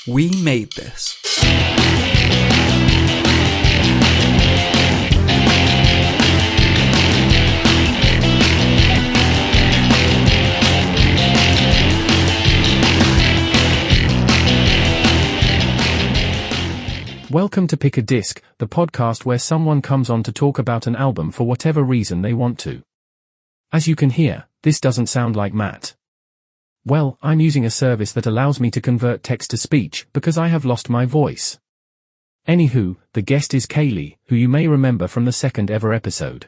We made this. Welcome to Pick a Disc, the podcast where someone comes on to talk about an album for whatever reason they want to. As you can hear, this doesn't sound like Matt. Well, I'm using a service that allows me to convert text to speech because I have lost my voice. Anywho, the guest is Kaley, who you may remember from the second ever episode.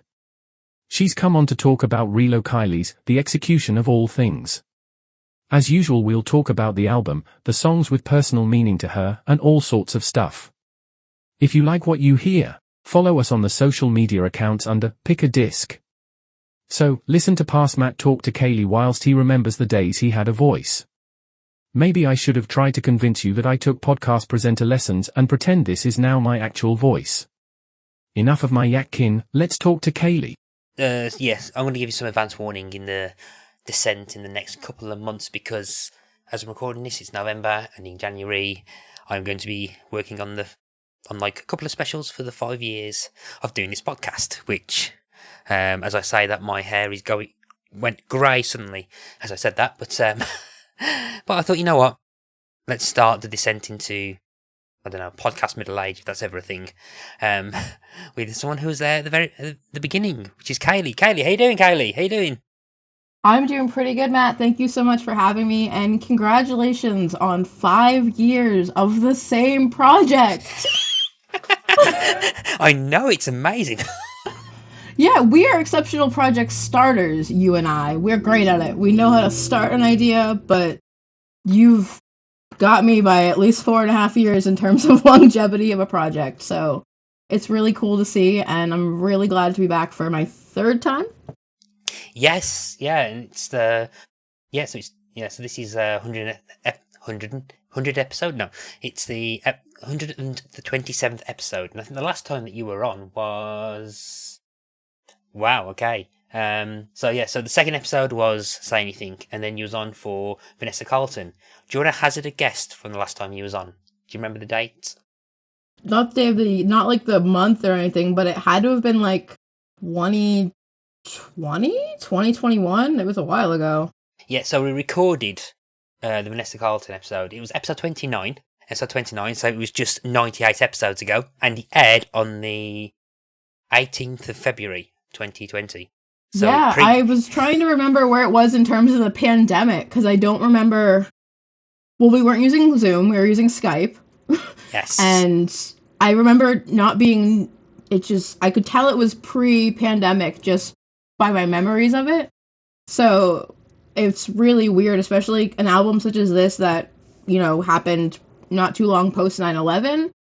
She's come on to talk about Rilo Kiley's The Execution of All Things. As usual, we'll talk about the album, the songs with personal meaning to her, and all sorts of stuff. If you like what you hear, follow us on the social media accounts under Pick a Disc. So, listen to past Matt talk to Kaley whilst he remembers the days he had a voice. Maybe I should have tried to convince you that I took podcast presenter lessons and pretend this is now my actual voice. Enough of my yakkin, let's talk to Kaley. Yes, I'm going to give you some advance warning in the descent in the next couple of months because, as I'm recording this, it's November, and in January, I'm going to be working on like a couple of specials for the 5 years of doing this podcast, which... as I say that, my hair went grey suddenly as I said that, but I thought, you know what, let's start the descent into, I don't know, podcast middle age, if that's ever a thing, with someone who was there at the beginning, which is Kaley. Kaley, how you doing, Kaley? How you doing? I'm doing pretty good, Matt. Thank you so much for having me, and congratulations on 5 years of the same project. I know, it's amazing. Yeah, we are exceptional project starters, you and I. We're great at it. We know how to start an idea, but you've got me by at least 4.5 years in terms of longevity of a project. So it's really cool to see, and I'm really glad to be back for my third time. Yes, yeah, and it's so this is 100 episode? No, it's the 127th episode, and I think the last time that you were on was... Wow, okay. So the second episode was Say Anything, and then you was on for Vanessa Carlton. Do you want to hazard a guess from the last time you was on? Do you remember the date? Not like the month or anything, but it had to have been like 2021? It was a while ago. Yeah, so we recorded the Vanessa Carlton episode. It was episode 29, so it was just 98 episodes ago, and it aired on the 18th of February. 2020. So yeah, I was trying to remember where it was in terms of the pandemic, because I don't remember... Well, we weren't using Zoom, we were using Skype. Yes. And I remember not being... I could tell it was pre-pandemic just by my memories of it. So it's really weird, especially an album such as this that, happened not too long post 9/11.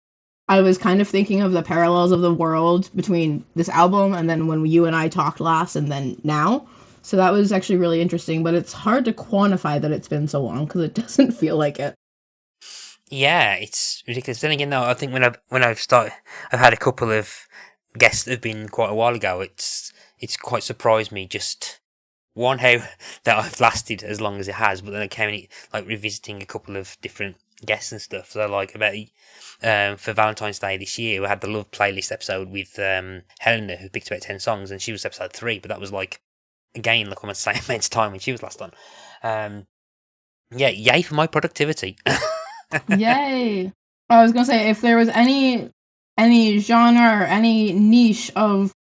I was kind of thinking of the parallels of the world between this album and then when you and I talked last and then now. So that was actually really interesting, but it's hard to quantify that it's been so long because it doesn't feel like it. Yeah, it's ridiculous. Then again, though, I think when I've had a couple of guests that have been quite a while ago. It's quite surprised me just how that I've lasted as long as it has. But then I came in revisiting a couple of different guests and stuff. So about for Valentine's Day this year, we had the Love Playlist episode with Helena, who picked about 10 songs, and she was episode 3. But that was almost the same amount of time when she was last on. Yay for my productivity. Yay! I was gonna say, if there was any genre or any niche of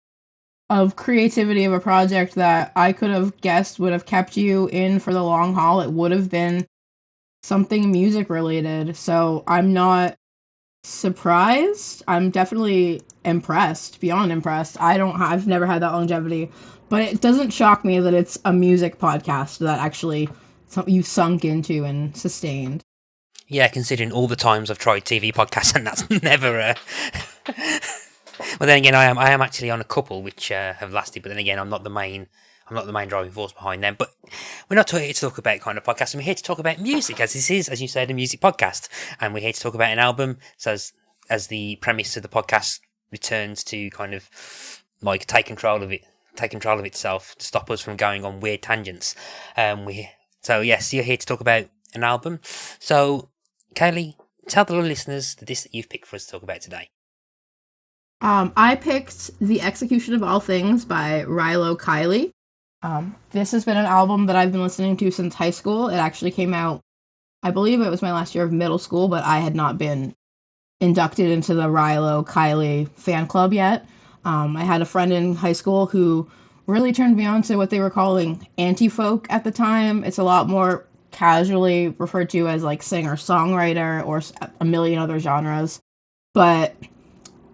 creativity of a project that I could have guessed would have kept you in for the long haul, it would have been something music related. So I'm not surprised. I'm definitely impressed, beyond impressed. I've never had that longevity, but it doesn't shock me that it's a music podcast that actually you've sunk into and sustained. Yeah, considering all the times I've tried TV podcasts, and that's never Well, then again, I am actually on a couple which have lasted, but then again, I'm not the main driving force behind them. But we're not here to talk about kind of podcasts. We're here to talk about music, as this is, as you said, a music podcast, and we're here to talk about an album. So as the premise of the podcast returns to kind of take control of itself to stop us from going on weird tangents. So yes, you're here to talk about an album. So Kaley, tell the listeners the disc that you've picked for us to talk about today. I picked The Execution of All Things by Rilo Kiley. This has been an album that I've been listening to since high school. It actually came out, I believe it was my last year of middle school, but I had not been inducted into the Rilo Kiley fan club yet. I had a friend in high school who really turned me on to what they were calling anti-folk at the time. It's a lot more casually referred to as like singer-songwriter or a million other genres. But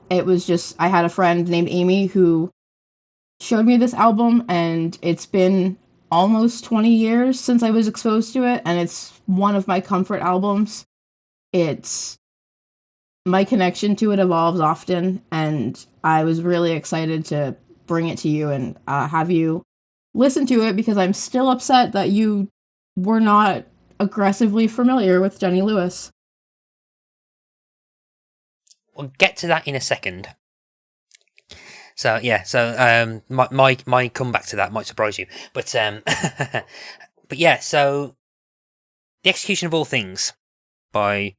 it was just, I had a friend named Amy who showed me this album, and it's been almost 20 years since I was exposed to it, and it's one of my comfort albums. My connection to it evolves often, and I was really excited to bring it to you and have you listen to it, because I'm still upset that you were not aggressively familiar with Jenny Lewis. We'll get to that in a second. So my comeback to that might surprise you, but but yeah. So, The Execution of All Things by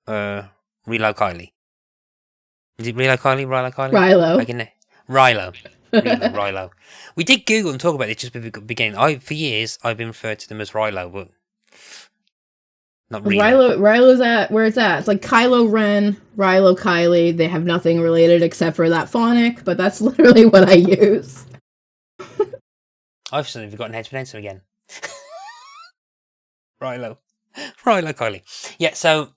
Rilo Kiley. Is it Rilo Kiley? Rilo. We did Google and talk about it just before the beginning. For years I've been referred to them as Rilo, but not Rilo. Rilo's at where it's at. It's like Kylo Ren, Rilo Kiley. They have nothing related except for that phonic, but that's literally what I use. I've suddenly forgotten how to pronounce them again. Rilo Kiley. Yeah, so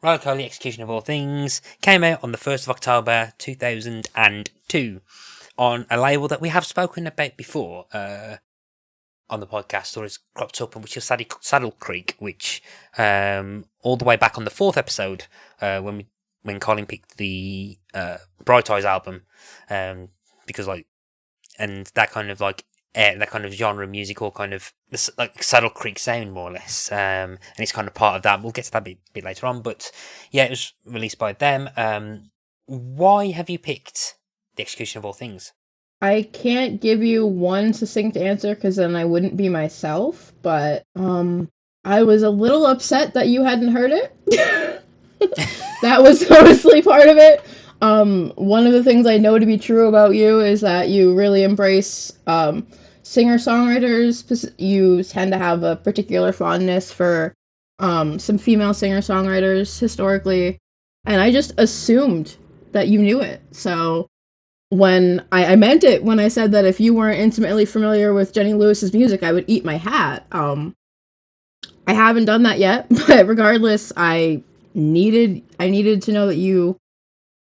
Rilo Kiley, Execution of All Things, came out on the 1st of October 2002 on a label that we have spoken about before on the podcast, or it's cropped up, which is Saddle Creek, which all the way back on the 4th episode, when Colin picked the Bright Eyes album, because and that kind of genre of music, all kind of like Saddle Creek sound, more or less, and it's kind of part of that. We'll get to that bit later on, but yeah, it was released by them. Why have you picked The Execution of All Things? I can't give you one succinct answer because then I wouldn't be myself, but I was a little upset that you hadn't heard it. That was honestly part of it. One of the things I know to be true about you is that you really embrace singer-songwriters. You tend to have a particular fondness for some female singer-songwriters historically, and I just assumed that you knew it. So when I meant it when I said that if you weren't intimately familiar with Jenny Lewis's music, I would eat my hat. I haven't done that yet, but regardless, I needed to know that you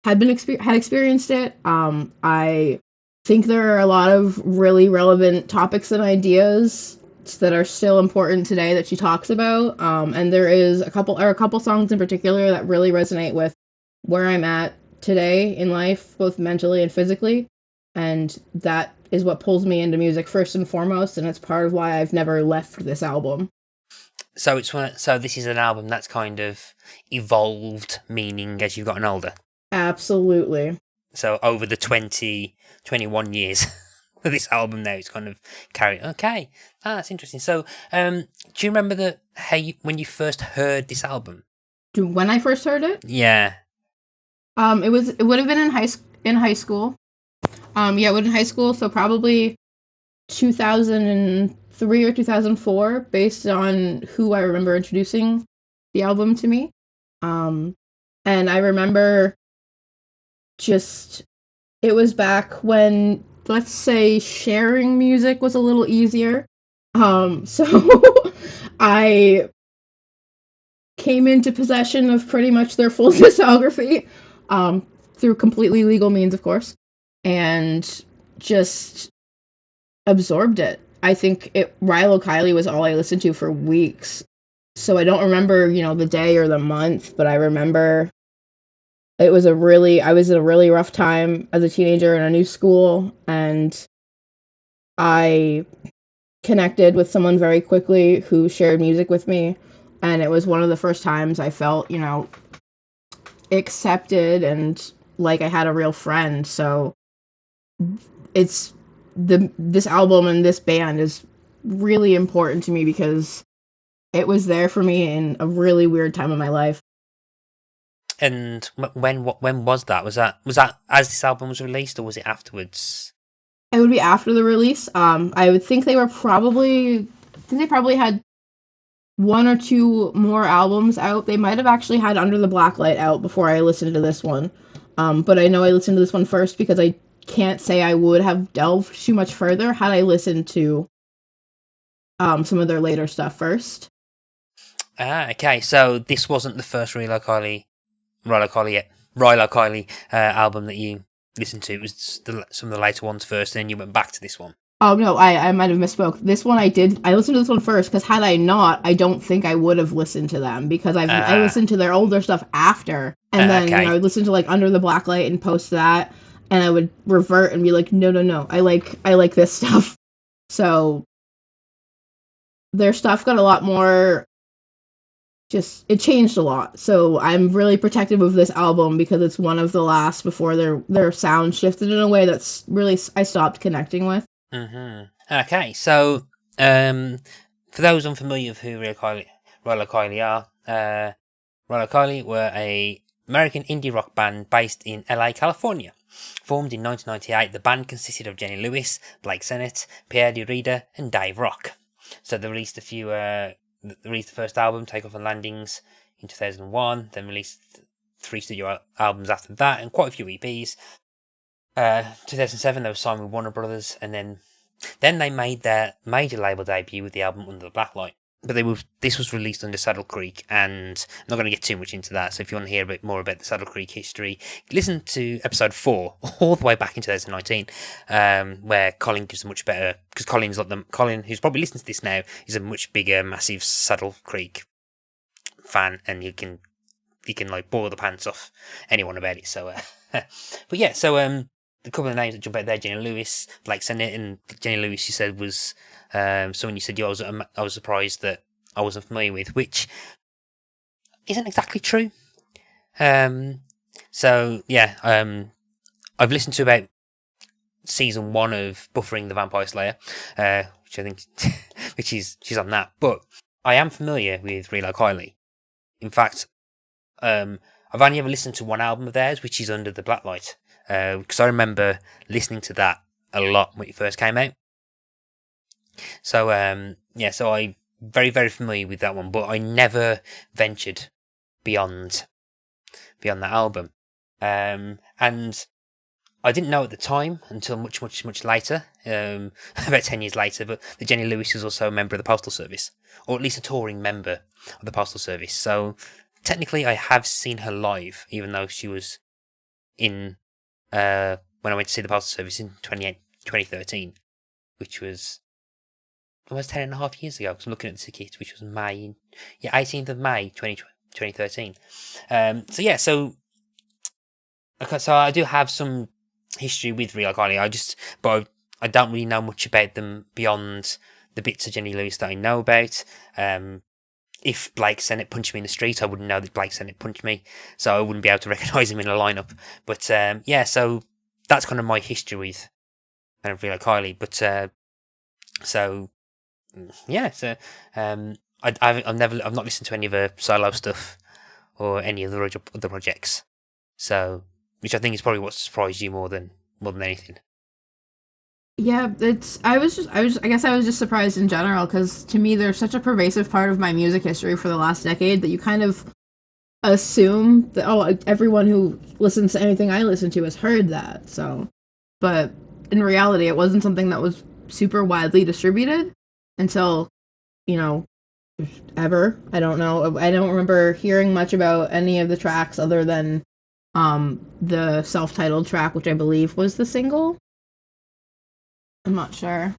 had experienced it. I think there are a lot of really relevant topics and ideas that are still important today that she talks about. And there is a couple songs in particular that really resonate with where I'm at today in life, both mentally and physically, and that is what pulls me into music first and foremost, and it's part of why I've never left this album. So this is an album that's kind of evolved meaning as you've gotten older? Absolutely. So over the 21 years of this album now, it's kind of carried. Okay, that's interesting. So do you remember when you first heard this album? When I first heard it? Yeah. It would have been in high school. Yeah, it would in high school, so probably 2003 or 2004, based on who I remember introducing the album to me. And I remember it was back when, let's say, sharing music was a little easier. So I came into possession of pretty much their full discography. Through completely legal means, of course, and just absorbed it. I think Rilo Kiley was all I listened to for weeks, so I don't remember, the day or the month, but I remember I was in a really rough time as a teenager in a new school, and I connected with someone very quickly who shared music with me, and it was one of the first times I felt, accepted and like I had a real friend. So this album and this band is really important to me because it was there for me in a really weird time of my life. And when was that? Was that as this album was released, or was it afterwards? It would be after the release. I would think I think they probably had one or two more albums out. They might have actually had Under the Blacklight out before I listened to this one. But I know I listened to this one first because I can't say I would have delved too much further had I listened to some of their later stuff first. Okay. So this wasn't the first Rilo Kiley album that you listened to. It was some of the later ones first, and then you went back to this one. Oh no, I might have misspoke. This one I listened to this one first because had I not, I don't think I would have listened to them because I listened to their older stuff after, and then I would listen to like Under the Blacklight and post that, and I would revert and be like, no, I like this stuff. So their stuff got a lot more. It changed a lot. So I'm really protective of this album because it's one of the last before their sound shifted in a way that's really I stopped connecting with. Mm-hmm. Okay, so for those unfamiliar with who Rilo Kiley are, Rilo Kiley were a American indie rock band based in LA, California. Formed in 1998, the band consisted of Jenny Lewis, Blake Sennett, Pierre DeRida, and Dave Rock. So they released the first album, Take Off and Landings, in 2001, then released 3 studio albums after that, and quite a few EPs. 2007 they were signed with Warner Brothers, and then they made their major label debut with the album Under the Blacklight. But this was released under Saddle Creek, and I'm not going to get too much into that, so if you want to hear a bit more about the Saddle Creek history, listen to episode 4, all the way back in 2019, where Colin gives a much better, because Colin, who's probably listening to this now, is a much bigger, massive Saddle Creek fan, and he can like boil the pants off anyone about it, so, but yeah, so, a couple of names that jump out there, Jenny Lewis, Blake Sennett, and Jenny Lewis, you said, was someone you said I was surprised that I wasn't familiar with, which isn't exactly true. So yeah, I've listened to about season 1 of Buffering the Vampire Slayer, which I think, she's on that, but I am familiar with Rilo Kiley. In fact, I've only ever listened to one album of theirs, which is Under the Blacklight. Because I remember listening to that a lot when it first came out. So, so I'm very, very familiar with that one, but I never ventured beyond that album. And I didn't know at the time until much, much, much later, about 10 years later, but that Jenny Lewis was also a member of the Postal Service, or at least a touring member of the Postal Service. So, technically, I have seen her live, even though she was in... when I went to see the Postal Service in 2013, which was almost 10.5 years ago, because I'm looking at the ticket, which was 18th of May 2013. So I do have some history with Rilo Kiley, but I don't really know much about them beyond the bits of Jenny Lewis that I know about. If Blake Sennett punched me in the street, I wouldn't know that Blake Sennett punched me, so I wouldn't be able to recognise him in a lineup. But so that's kind of my history with kind of Rilo Kiley. But I've not listened to any of her solo stuff or any of the other projects. So, which I think is probably what surprised you more than anything. Yeah, I guess I was just surprised in general, because to me they're such a pervasive part of my music history for the last decade that you kind of assume that, everyone who listens to anything I listen to has heard that, so. But in reality, it wasn't something that was super widely distributed until, ever. I don't know. I don't remember hearing much about any of the tracks other than the self-titled track, which I believe was the single. I'm not sure.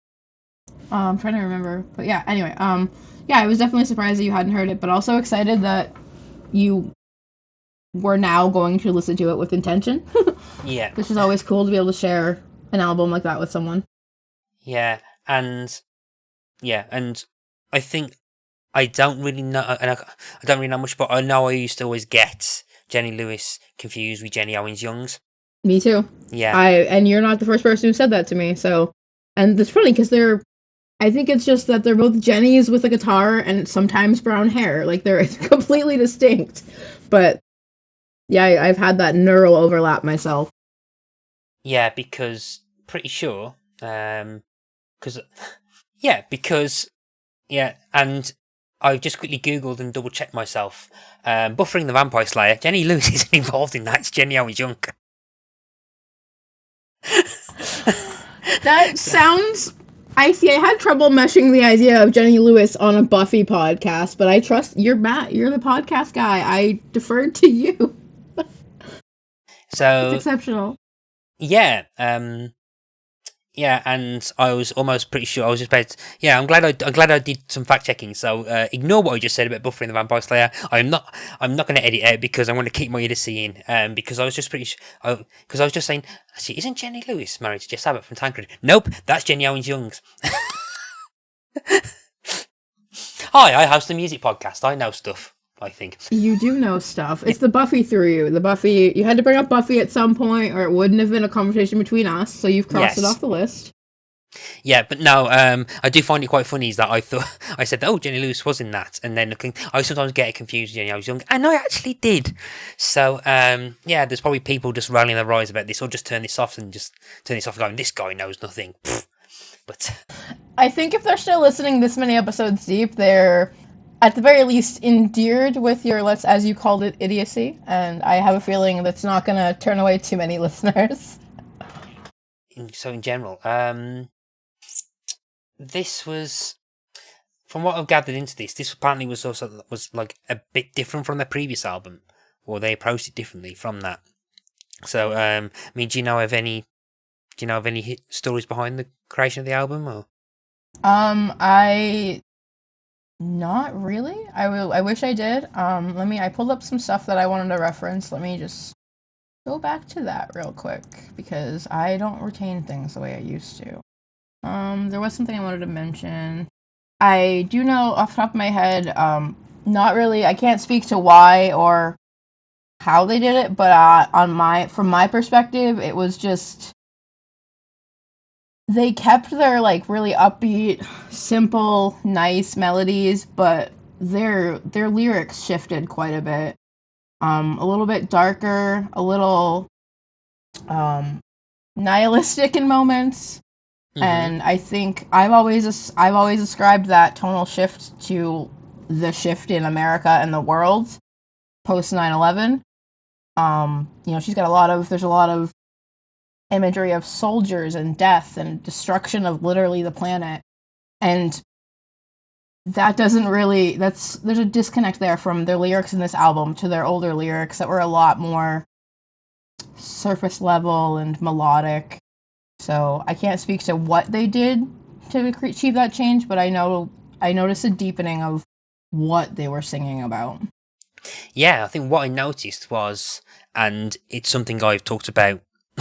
I'm trying to remember. But yeah, anyway, I was definitely surprised that you hadn't heard it, but also excited that you were now going to listen to it with intention. Yeah. Which is always cool to be able to share an album like that with someone. Yeah, and I think I don't really know, and I don't really know much, but I know I used to always get Jenny Lewis confused with Jenny Owens Youngs. Me too. Yeah. And you're not the first person who said that to me, so. And it's funny because I think it's just that they're both Jennies with a guitar and sometimes brown hair. Like, they're completely distinct. But Yeah, I've had that neural overlap myself. Yeah, because pretty sure, because and I've just quickly Googled and double checked myself. Buffering the Vampire Slayer, Jenny Lewis isn't involved in that. It's Jenny Owens Young. That sounds. I see. I had trouble meshing the idea of Jenny Lewis on a Buffy podcast, but I trust you're Matt. You're the podcast guy. I deferred to you. So it's exceptional. Yeah, yeah, and I was almost pretty sure. I was just about. I'm glad I did some fact checking. So ignore what I just said about buffering the Vampire Slayer. I'm not going to edit out because I want to keep my idiocy in. Because I was just pretty. Because I was just saying, actually, isn't Jenny Lewis married to Jess Abbott from Tancred? Nope, that's Jenny Owens Young's. Hi, I host a music podcast. I know stuff. I think you do know stuff. It's the Buffy through you. The Buffy. You had to bring up Buffy at some point, or it wouldn't have been a conversation between us. So you've crossed it off the list. Yeah, but no. I do find it quite funny is that I thought I said, "Oh, Jenny Lewis was in that," and then looking, I sometimes get it confused. Jenny, I was young, and I actually did. So there's probably people just rolling their eyes about this, or just turn this off and going, "This guy knows nothing." But I think if they're still listening this many episodes deep, they're at the very least endeared with your, as you called it, idiocy, and I have a feeling that's not going to turn away too many listeners. So in general, this was, from what I've gathered into this apparently was like a bit different from their previous album, or they approached it differently from that. So, I mean, do you know of any stories behind the creation of the album, or? Not really. I wish I did. I pulled up some stuff that I wanted to reference. Let me just go back to that real quick, because I don't retain things the way I used to. There was something I wanted to mention. I do know off the top of my head, not really, I can't speak to why or how they did it, but from my perspective, it was just, they kept their really upbeat, simple, nice melodies, but their lyrics shifted quite a bit. A little bit darker, a little nihilistic in moments. Mm-hmm. And I think I've always ascribed that tonal shift to the shift in America and the world post 9/11. She's got there's a lot of imagery of soldiers and death and destruction of literally the planet, and that doesn't really, there's a disconnect there from their lyrics in this album to their older lyrics that were a lot more surface level and melodic. So I can't speak to what they did to achieve that change, but I noticed a deepening of what they were singing about. Yeah, I think what I noticed was, and it's something I've talked about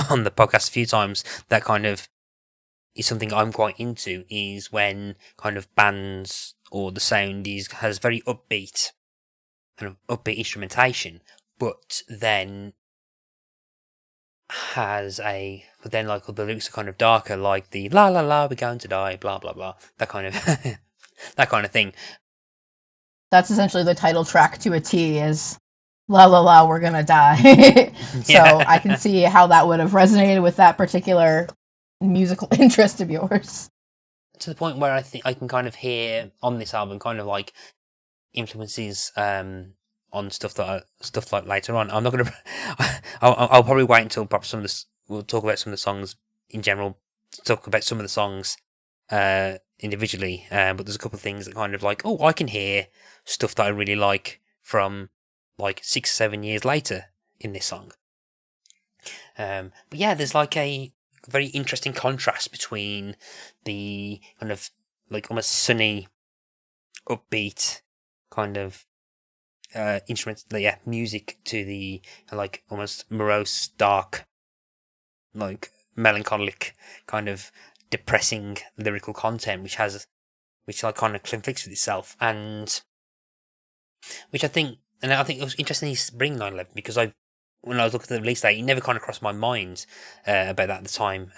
on the podcast a few times, that kind of is something I'm quite into, is when kind of bands or the sound has very upbeat instrumentation, but then the lyrics are kind of darker, like the la la la, we're going to die, blah blah blah, that kind of that kind of thing. That's essentially the title track to a T, is la la la, we're gonna die. So yeah. I can see how that would have resonated with that particular musical interest of yours. To the point where I think I can kind of hear on this album kind of like influences on stuff like later on. I'm not gonna. I'll probably wait until perhaps we'll talk about some of the songs in general. Talk about some of the songs individually, but there's a couple of things that kind of like, I can hear stuff that I really like from like 6 or 7 years later in this song. But yeah, there's like a very interesting contrast between the kind of like almost sunny, upbeat kind of instruments, music, to the like almost morose, dark, like melancholic kind of depressing lyrical content, which like kind of conflicts with itself, and which I think it was interesting to bring 9/11, because when I was looking at the release date, it never kind of crossed my mind about that at the time,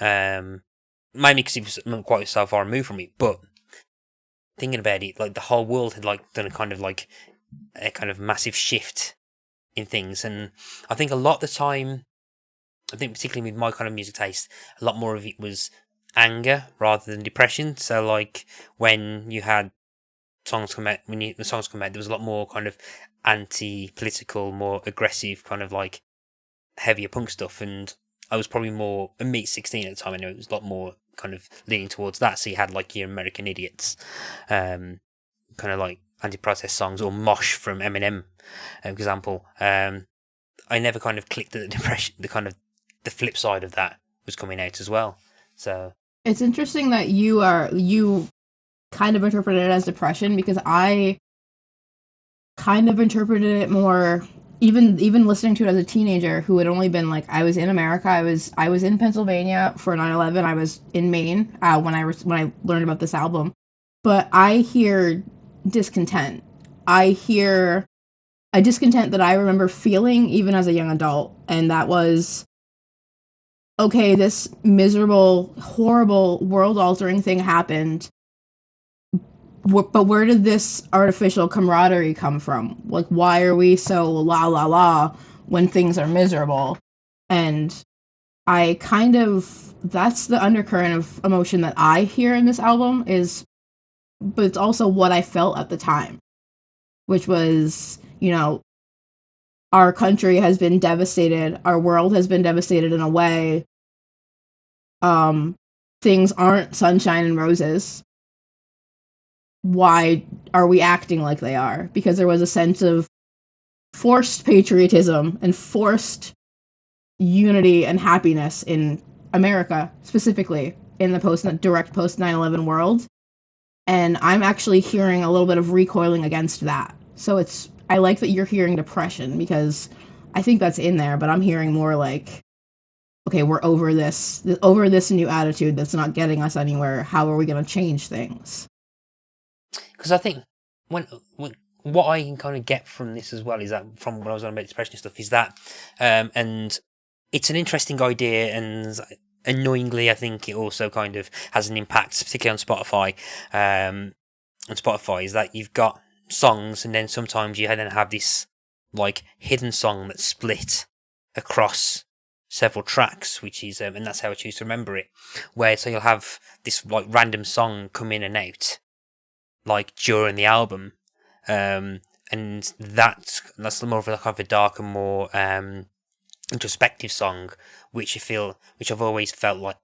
mainly because it was quite so far removed from it, but thinking about it, like the whole world had like done a kind of massive shift in things. And I think a lot of the time, I think particularly with my kind of music taste, a lot more of it was anger rather than depression. So like when you had songs come out, the songs come out, there was a lot more kind of anti-political, more aggressive, kind of like heavier punk stuff. And I was probably more, and me 16 at the time, I know it was a lot more kind of leaning towards that. So you had like your American Idiots, kind of like anti-protest songs, or Mosh from Eminem, example. I never kind of clicked that the depression, the flip side of that was coming out as well. So it's interesting that you kind of interpreted it as depression, because I kind of interpreted it more, even listening to it as a teenager who had only been like, I was in America, I was in Pennsylvania for 9/11, I was in Maine when I learned about this album, but I hear discontent. I hear a discontent that I remember feeling even as a young adult, and that was, okay, this miserable, horrible, world-altering thing happened, but where did this artificial camaraderie come from? Like, why are we so la la la when things are miserable? And I kind of, that's the undercurrent of emotion that I hear in this album, but it's also what I felt at the time, which was, our country has been devastated, our world has been devastated in a way. Things aren't sunshine and roses. Why are we acting like they are? Because there was a sense of forced patriotism and forced unity and happiness in America, specifically in the direct post 9/11 world. And I'm actually hearing a little bit of recoiling against that. So I like that you're hearing depression, because I think that's in there, but I'm hearing more like, okay, we're over this new attitude that's not getting us anywhere. How are we going to change things? because I think when what I can kind of get from this as well is that, from when I was on about depression and stuff, is that, and it's an interesting idea, and annoyingly, I think it also kind of has an impact, particularly on Spotify. On Spotify, is that you've got songs, and then sometimes you then have this like hidden song that's split across several tracks, which is, and that's how I choose to remember it. Where so you'll have this like random song come in and out, like during the album, and that's more of like a darker, more introspective song, which I've always felt like,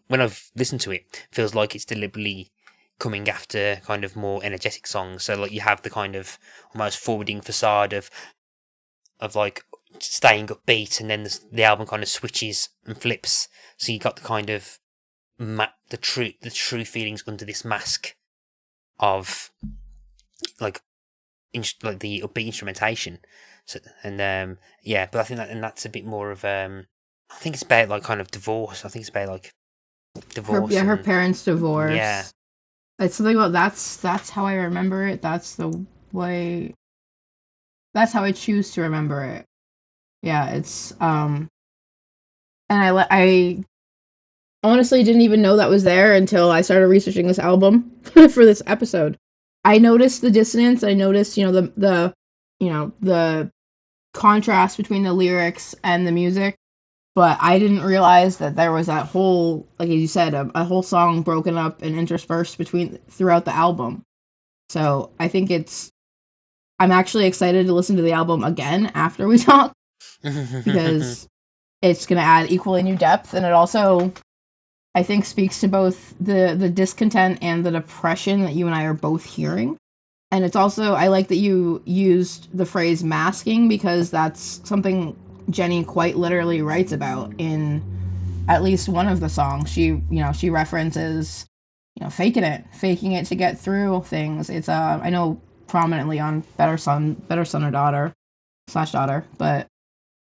when I've listened to it, feels like it's deliberately coming after kind of more energetic songs. So like you have the kind of almost forwarding facade of like staying upbeat, and then the album kind of switches and flips. So you got the kind of the true feelings under this mask of like the upbeat instrumentation. So, and yeah, but I think that's a bit more of I think it's about like kind of divorce. I think it's about like divorce. Her parents' divorce. Yeah. It's something about that's how I remember it. That's the way. That's how I choose to remember it. Yeah, it's and I honestly didn't even know that was there until I started researching this album for this episode. I noticed the dissonance. I noticed, the contrast between the lyrics and the music, but I didn't realize that there was that whole, like you said, a whole song broken up and interspersed throughout the album. So I think I'm actually excited to listen to the album again after we talk, because it's going to add equally new depth, and it also, I think, speaks to both the discontent and the depression that you and I are both hearing. And it's also, I like that you used the phrase masking, because that's something Jenny quite literally writes about in at least one of the songs. She references, faking it to get through things. It's I know prominently on Better Son or Daughter /Daughter, but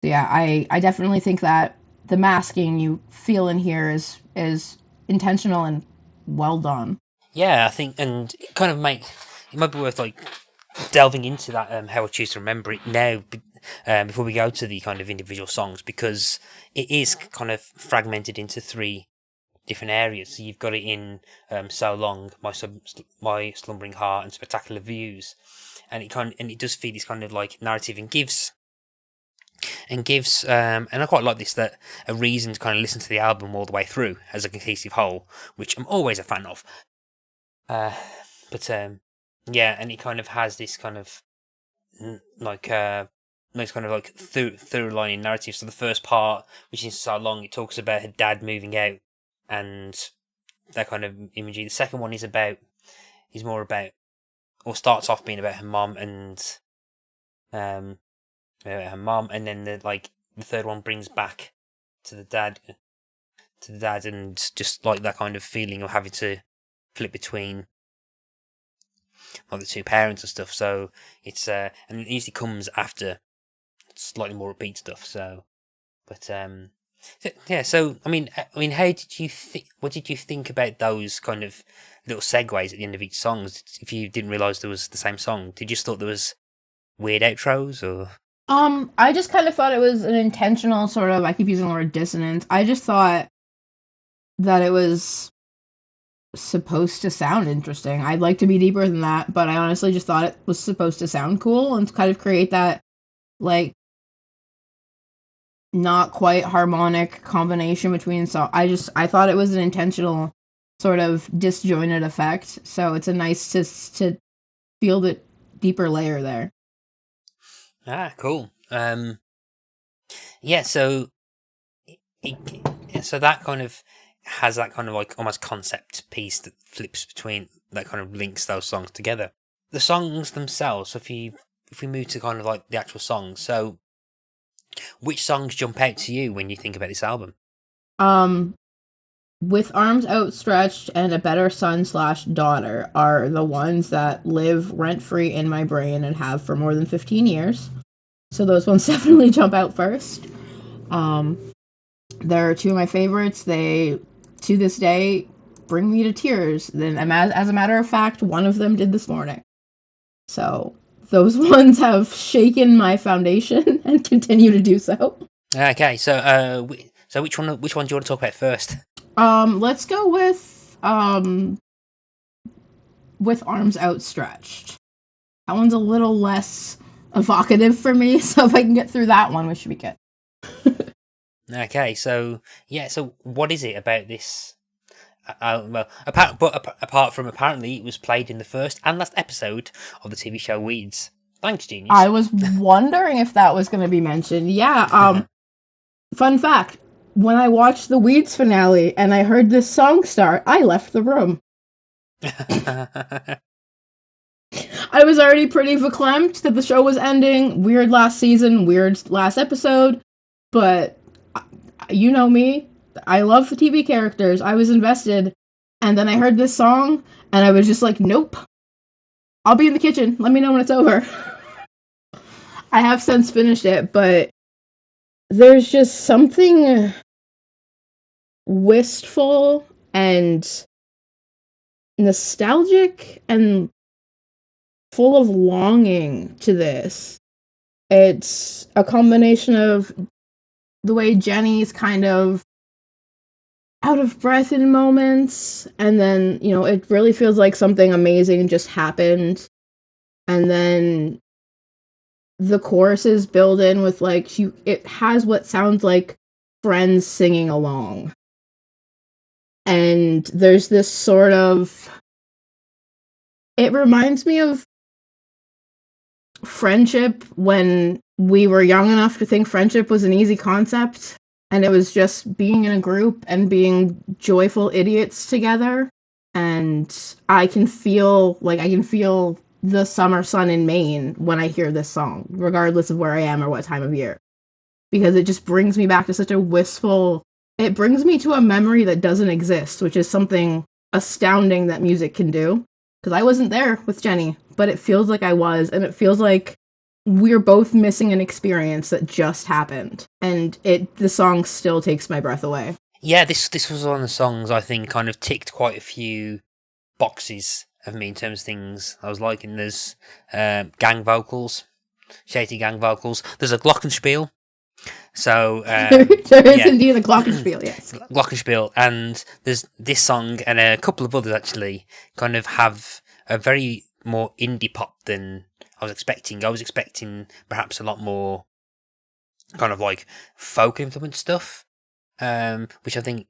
yeah, I definitely think that the masking you feel in here is intentional and well done. Yeah, I think, and it might be worth like delving into that, how I choose to remember it now, before we go to the kind of individual songs, because it is kind of fragmented into 3 different areas. So you've got it in So Long, My Slumbering Heart, and Spectacular Views, and it does feed this kind of like narrative, and gives and gives, and I quite like this, that a reason to kind of listen to the album all the way through as a cohesive whole, which I'm always a fan of. But yeah, and it kind of has this kind of like nice kind of like through line narrative. So the first part, which is so long, it talks about her dad moving out and that kind of imagery. The second one is more about, or starts off being about her mom and about her mom, and then the third one brings back to the dad, and just like that kind of feeling of having to flip between like the two parents and stuff. So it's and it usually comes after slightly more upbeat stuff. So, but yeah. So I mean, how did you think? What did you think about those kind of little segues at the end of each song? If you didn't realize there was the same song, did you just thought there was weird outros or? I just kind of thought it was an intentional sort of, I keep using the word dissonance. I just thought that it was supposed to sound interesting. I'd like to be deeper than that, but I honestly just thought it was supposed to sound cool and kind of create that, like, not quite harmonic combination between I thought it was an intentional sort of disjointed effect, so it's a nice to feel the deeper layer there. Cool. Yeah, so so that kind of has that kind of like almost concept piece that flips between, that kind of links those songs together. The songs themselves, so if we move to kind of like the actual songs, so which songs jump out to you when you think about this album? With Arms Outstretched and A Better Son/Daughter are the ones that live rent-free in my brain and have for more than 15 years. So those ones definitely jump out first. They're two of my favorites. They, to this day, bring me to tears. Then, as a matter of fact, one of them did this morning. So those ones have shaken my foundation and continue to do so. Okay, so which one do you want to talk about first? Let's go with Arms Outstretched. That one's a little less evocative for me, so if I can get through that one, we should be good. Okay, so yeah, so what is it about this? Well, apart from apparently it was played in the first and last episode of the TV show Weeds. Thanks, genius. I was wondering if that was going to be mentioned. Yeah. Fun fact: when I watched the Weeds finale and I heard this song start, I left the room. I was already pretty verklempt that the show was ending. Weird last season, weird last episode. But you know me. I love the TV characters. I was invested. And then I heard this song, and I was just like, nope. I'll be in the kitchen. Let me know when it's over. I have since finished it, but there's just something wistful and nostalgic and full of longing to this. It's a combination of the way Jenny's kind of out of breath in moments, and then, it really feels like something amazing just happened. And then the choruses build in with, like, it has what sounds like friends singing along. And there's this sort of, it reminds me of friendship when we were young enough to think friendship was an easy concept, and it was just being in a group and being joyful idiots together. And I can feel the summer sun in Maine when I hear this song, regardless of where I am or what time of year. Because it just brings me back to such a wistful, it brings me to a memory that doesn't exist, which is something astounding that music can do. Because I wasn't there with Jenny, but it feels like I was, and it feels like we're both missing an experience that just happened. And the song still takes my breath away. Yeah, this was one of the songs I think kind of ticked quite a few boxes of me in terms of things I was liking. There's gang vocals, shady gang vocals. There's a glockenspiel. So there is indeed a glockenspiel, yes. Glockenspiel, and there's this song and a couple of others actually kind of have a very more indie pop than I was expecting. I was expecting perhaps a lot more kind of like folk influence stuff, which I think.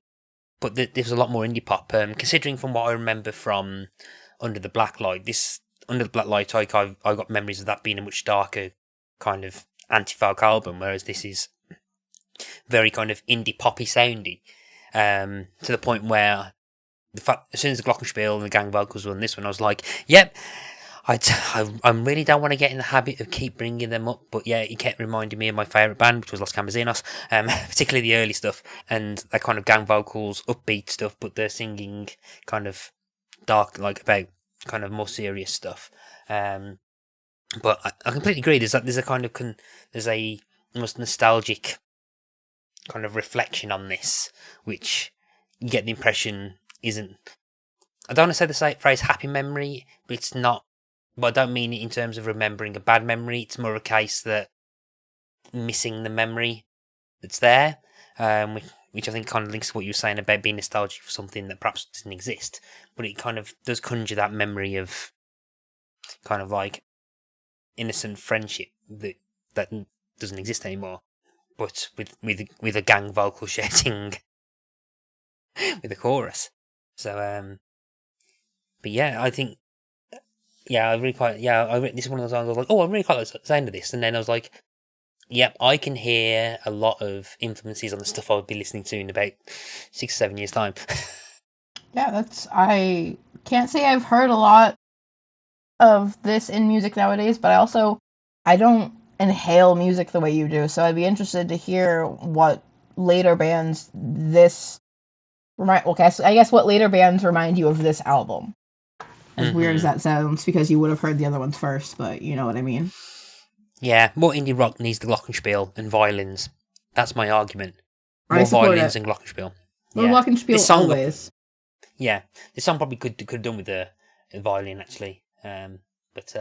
But there's a lot more indie pop. Considering from what I remember from Under the Black Light, I got memories of that being a much darker kind of anti-folk album, whereas this is very kind of indie poppy soundy, to the point where as soon as the glockenspiel and the gang vocals were on this one, I was like, yep. I really don't want to get in the habit of keep bringing them up, but yeah, it kept reminding me of my favourite band, which was Los Camasinos, particularly the early stuff, and that kind of gang vocals, upbeat stuff, but they're singing kind of dark, like about kind of more serious stuff. But I completely agree. There's a kind of there's a almost nostalgic kind of reflection on this, which you get the impression isn't. I don't want to say the phrase happy memory, but it's not. But I don't mean it in terms of remembering a bad memory. It's more a case that missing the memory that's there, which I think kind of links to what you were saying about being nostalgic for something that perhaps doesn't exist. But it kind of does conjure that memory of kind of like innocent friendship that doesn't exist anymore, but with a gang vocal shouting with a chorus. So, but yeah, I think. Yeah, I really quite. Yeah, this is one of those songs I was like, oh, I really quite like the sound of this, and then I was like, yep, I can hear a lot of influences on the stuff I would be listening to in about 6 or 7 years' time. Yeah, I can't say I've heard a lot of this in music nowadays, but I don't inhale music the way you do, so I'd be interested to hear what later bands I guess what later bands remind you of this album. As weird as that sounds, because you would have heard the other ones first, but you know what I mean. Yeah, more indie rock needs the glockenspiel and violins. That's my argument. More violins and glockenspiel. More glockenspiel always. Yeah, this song probably could have done with the violin actually. But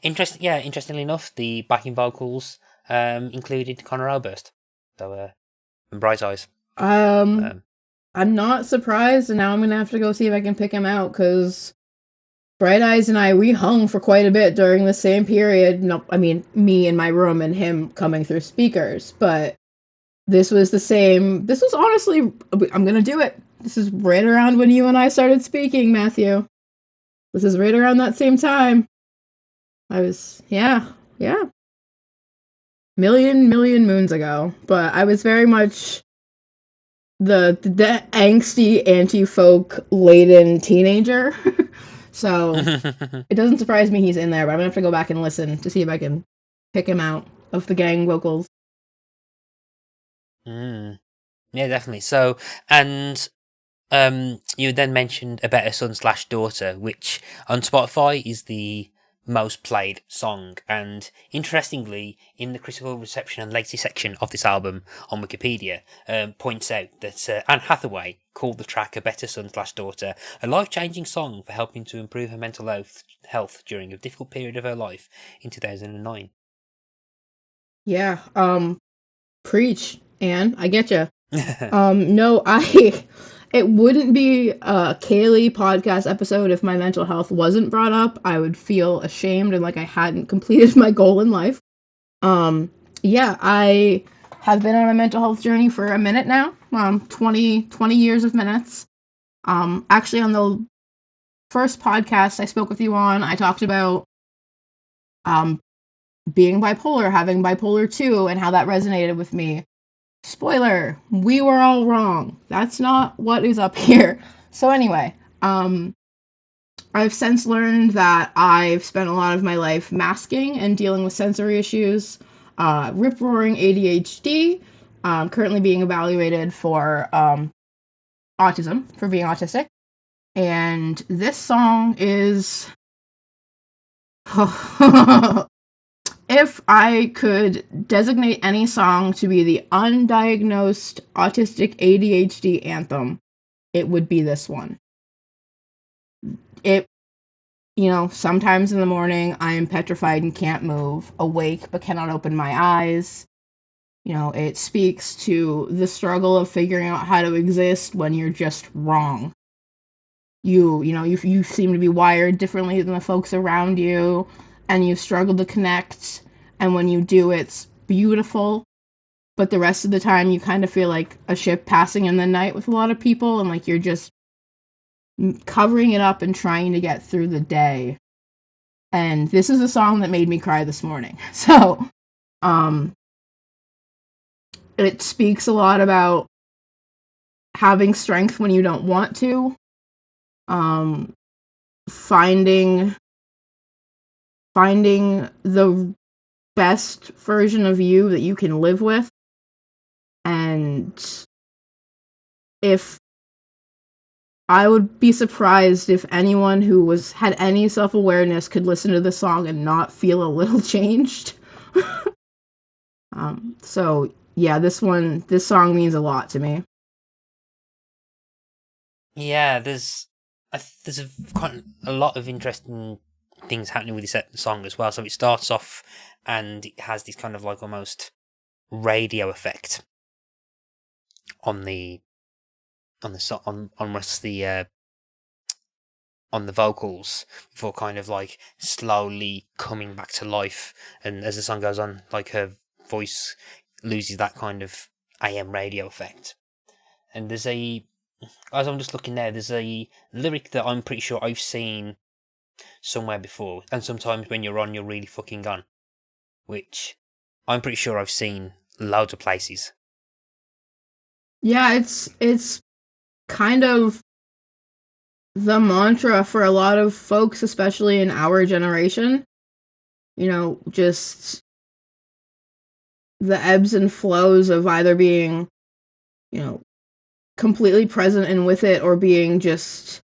interestingly enough, the backing vocals included Conor Oberst, so and Bright Eyes. I'm not surprised, and now I'm gonna have to go see if I can pick him out, because Bright Eyes and we hung for quite a bit during the same period. No, I mean, me in my room and him coming through speakers, but this was honestly, I'm gonna do it. This is right around when you and I started speaking, Matthew. This is right around that same time. Million moons ago, but I was very much the angsty anti-folk laden teenager. So it doesn't surprise me he's in there, but I'm gonna have to go back and listen to see if I can pick him out of the gang vocals. Yeah, definitely. So, and you then mentioned A Better Son/Daughter, which on Spotify is the most played song, and interestingly, in the critical reception and latest section of this album on Wikipedia, points out that Anne Hathaway called the track A Better Son/Daughter a life-changing song for helping to improve her mental health during a difficult period of her life in 2009. Yeah, preach, Anne, I get you. No, it wouldn't be a Kaley podcast episode if my mental health wasn't brought up. I would feel ashamed and like I hadn't completed my goal in life. Yeah, I have been on a mental health journey for a minute now. 20 years of minutes. Actually, on the first podcast I spoke with you on, I talked about being bipolar, having bipolar 2, and how that resonated with me. Spoiler, we were all wrong. That's not what is up here. So anyway, I've since learned that I've spent a lot of my life masking and dealing with sensory issues, rip-roaring ADHD, currently being evaluated for autism, for being autistic. And this song is... If I could designate any song to be the undiagnosed autistic ADHD anthem, it would be this one. Sometimes in the morning I am petrified and can't move, awake but cannot open my eyes. It speaks to the struggle of figuring out how to exist when you're just wrong. You seem to be wired differently than the folks around you, and you struggle to connect, and when you do, it's beautiful, but the rest of the time you kind of feel like a ship passing in the night with a lot of people, and like you're just covering it up and trying to get through the day. And this is a song that made me cry this morning. So, it speaks a lot about having strength when you don't want to, finding the best version of you that you can live with. And if I would be surprised if anyone who had any self-awareness could listen to this song and not feel a little changed. So yeah, this song means a lot to me. Yeah, there's quite a lot of interesting things happening with this song as well. So it starts off and it has this kind of like almost radio effect on the vocals before kind of like slowly coming back to life. And as the song goes on, like her voice loses that kind of AM radio effect. And as I'm just looking there, there's a lyric that I'm pretty sure I've seen somewhere before. And sometimes when you're on, you're really fucking on, which I'm pretty sure I've seen loads of places. Yeah, it's kind of the mantra for a lot of folks, especially in our generation. You know, just the ebbs and flows of either being, you know, completely present and with it, or being just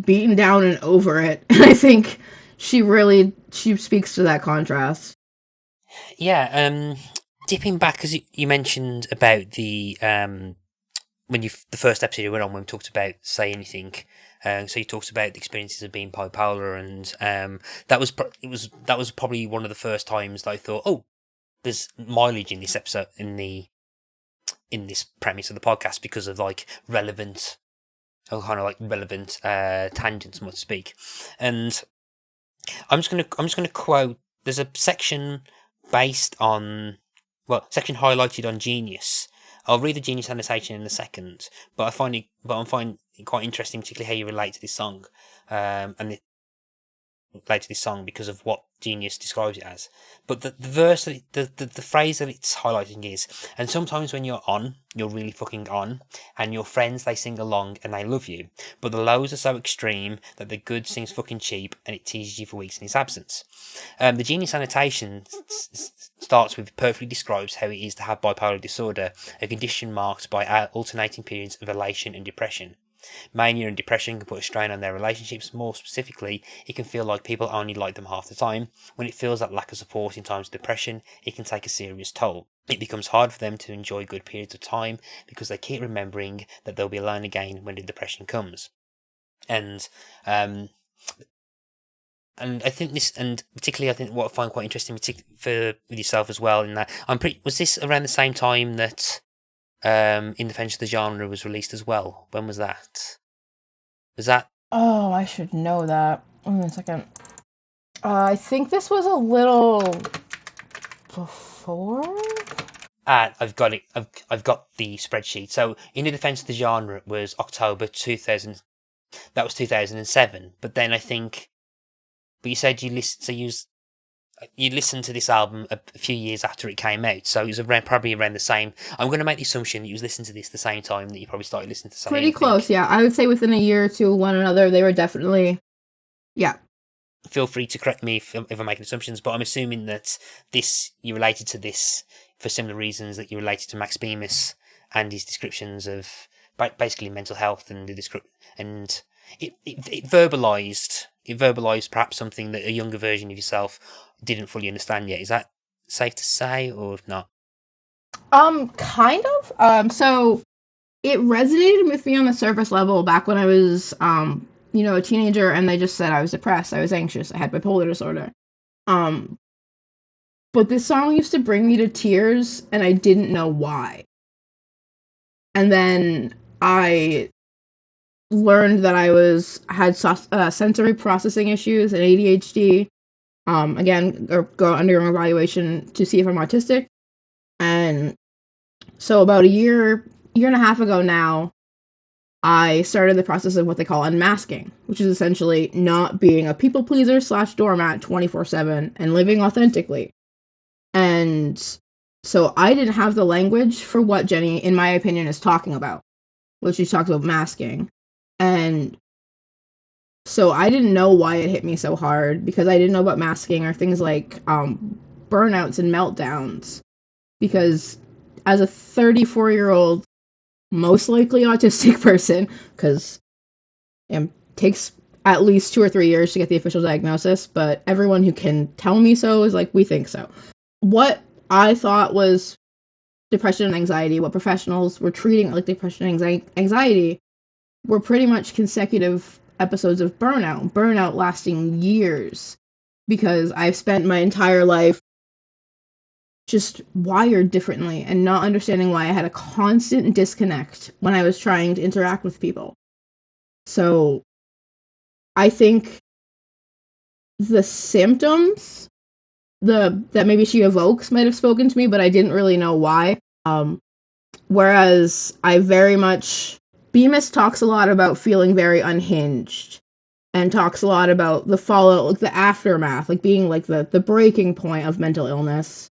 beaten down and over it. And I think she speaks to that contrast. Yeah, dipping back, as you mentioned about the the first episode you went on when we talked about Say Anything. So you talked about the experiences of being bipolar, and that was probably one of the first times that I thought, oh, there's mileage in this episode, in this premise of the podcast, because of like relevant tangents, so to speak. And I'm just gonna quote. There's a section section highlighted on Genius. I'll read the Genius annotation in a second, but I find it quite interesting, particularly how you relate to this song, because of what Genius describes it as. But the verse, the phrase that it's highlighting is, and sometimes when you're on, you're really fucking on, and your friends, they sing along and they love you, but the lows are so extreme that the good seems fucking cheap and it teases you for weeks in its absence. The Genius annotation starts with perfectly describes how it is to have bipolar disorder, a condition marked by alternating periods of elation and depression. Mania and depression can put a strain on their relationships. More specifically, it can feel like people only like them half the time. When it feels that lack of support in times of depression, it can take a serious toll. It becomes hard for them to enjoy good periods of time because they keep remembering that they'll be alone again when the depression comes. And I think this, and particularly I think what I find quite interesting with yourself as well, in that was this around the same time that In Defense of the Genre was released as well? When was that? Was that? Oh, I should know that. Wait a second. I think this was a little before. I've got it. I've got the spreadsheet. So In Defense of the Genre was October 2000. That was 2007. But then I think. But you said you listened to this album a few years after it came out, so it was probably around the same. I'm going to make the assumption that you was listening to this the same time that you probably started listening to Say Anything. Pretty close, yeah. I would say within a year or two of one another, they were definitely, yeah. Feel free to correct me if I'm making assumptions, but I'm assuming that you related to this for similar reasons that you related to Max Bemis and his descriptions of basically mental health and and it verbalized perhaps something that a younger version of yourself didn't fully understand yet. Is that safe to say, or not? Kind of. So it resonated with me on the surface level back when I was, a teenager, and they just said I was depressed, I was anxious, I had bipolar disorder. But this song used to bring me to tears, and I didn't know why. And then I learned that I had sensory processing issues and ADHD, again, or go under an evaluation to see if I'm autistic. And so about a year and a half ago now, I started the process of what they call unmasking, which is essentially not being a people pleaser / doormat 24/7 and living authentically. And so I didn't have the language for what Jenny, in my opinion, is talking about, when she talks about masking. And so I didn't know why it hit me so hard, because I didn't know about masking or things like burnouts and meltdowns. Because as a 34-year-old, most likely autistic person, because it takes at least 2 or 3 years to get the official diagnosis, but everyone who can tell me so is like, we think so. What I thought was depression and anxiety, what professionals were treating like depression and anxiety, were pretty much consecutive episodes of burnout lasting years, because I've spent my entire life just wired differently and not understanding why I had a constant disconnect when I was trying to interact with people. So I think the symptoms that maybe she evokes might have spoken to me, but I didn't really know why. Whereas I very much, Bemis talks a lot about feeling very unhinged, and talks a lot about the fallout, like the aftermath, like being like the breaking point of mental illness.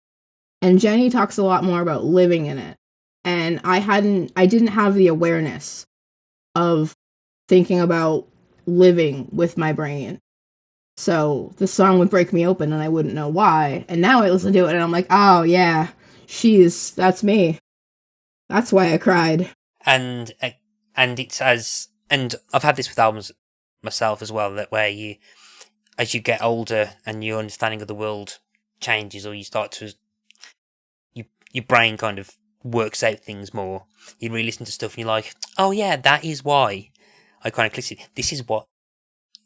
And Jenny talks a lot more about living in it. And I didn't have the awareness of thinking about living with my brain. So the song would break me open and I wouldn't know why. And now I listen to it and I'm like, oh yeah, that's me. That's why I cried. And it's and I've had this with albums myself as well, that where you, as you get older and your understanding of the world changes, or you start to, your brain kind of works out things more. You re-listen to stuff and you're like, oh yeah, that is why I kind of clicked it. This is what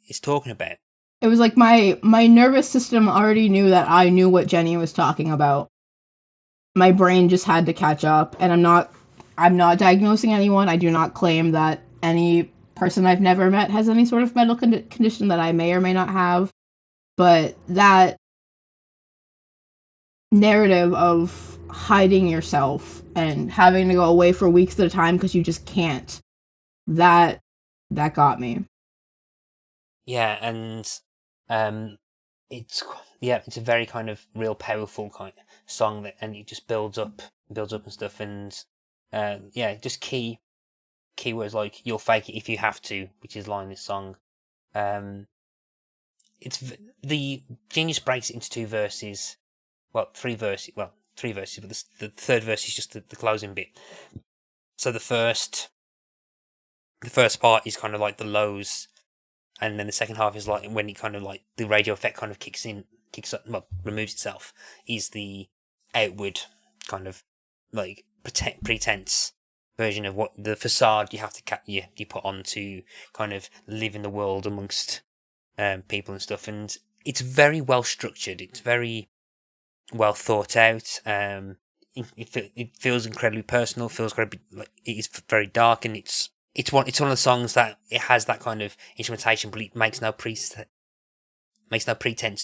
it's talking about. It was like my nervous system already knew that I knew what Jenny was talking about. My brain just had to catch up, and I'm not diagnosing anyone. I do not claim that any person I've never met has any sort of medical condition that I may or may not have. But that narrative of hiding yourself and having to go away for weeks at a time because you just can't, that got me. Yeah, and it's a very kind of real powerful kind of song, that, and it just builds up and stuff, and just key words like "you'll fake it if you have to," which is line in this song. It's the Genius breaks it into 2 verses, three verses, but the third verse is just the closing bit. So the first part is kind of like the lows, and then the second half is like when it kind of like the radio effect kind of removes itself, is the outward kind of like pretense version of what the facade you have to you put on to kind of live in the world amongst people and stuff. And it's very well structured. It's very well thought out. It feels incredibly personal. Feels incredibly, like, it is very dark, and it's one of the songs that it has that kind of instrumentation, but it makes no pretense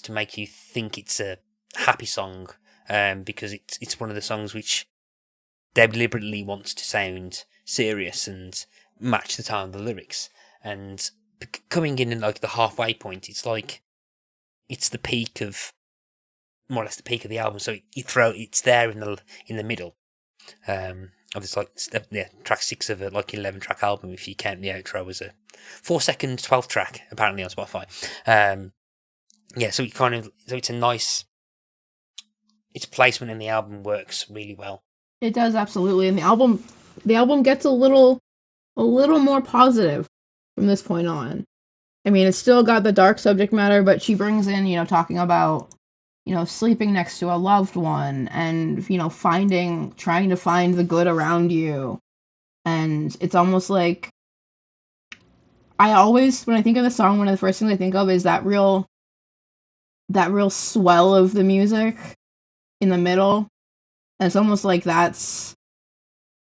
to make you think it's a happy song, because it's one of the songs which deliberately wants to sound serious and match the tone of the lyrics. And coming in like the halfway point, it's like it's the peak of, more or less the peak of the album. So it's there in the middle. Of this, like, track 6 of a 11-track album, if you count the outro as a 4-second 12th track, apparently on Spotify. So it's a nice, its placement in the album works really well. It does, absolutely, and the album gets a little more positive from this point on. I mean, it's still got the dark subject matter, but she brings in, talking about, sleeping next to a loved one, and, trying to find the good around you. And it's almost like, when I think of the song, one of the first things I think of is that real swell of the music in the middle. And it's almost like it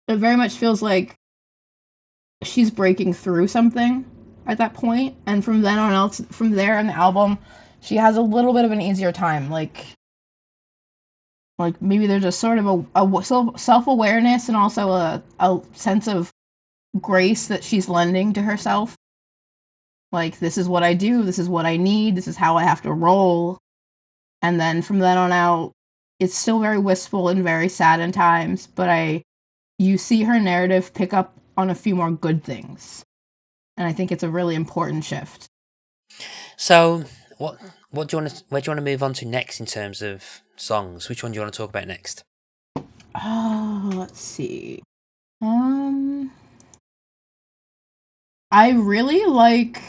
very much feels like she's breaking through something at that point. And from there on the album, she has a little bit of an easier time. Like maybe there's a sort of a self-awareness and also a sense of grace that she's lending to herself. Like, this is what I do, this is what I need, this is how I have to roll. And then from then on out, it's still very wistful and very sad in times, but you see her narrative pick up on a few more good things. And I think it's a really important shift. So, where do you want to move on to next in terms of songs? Which one do you want to talk about next? Oh, let's see. I really like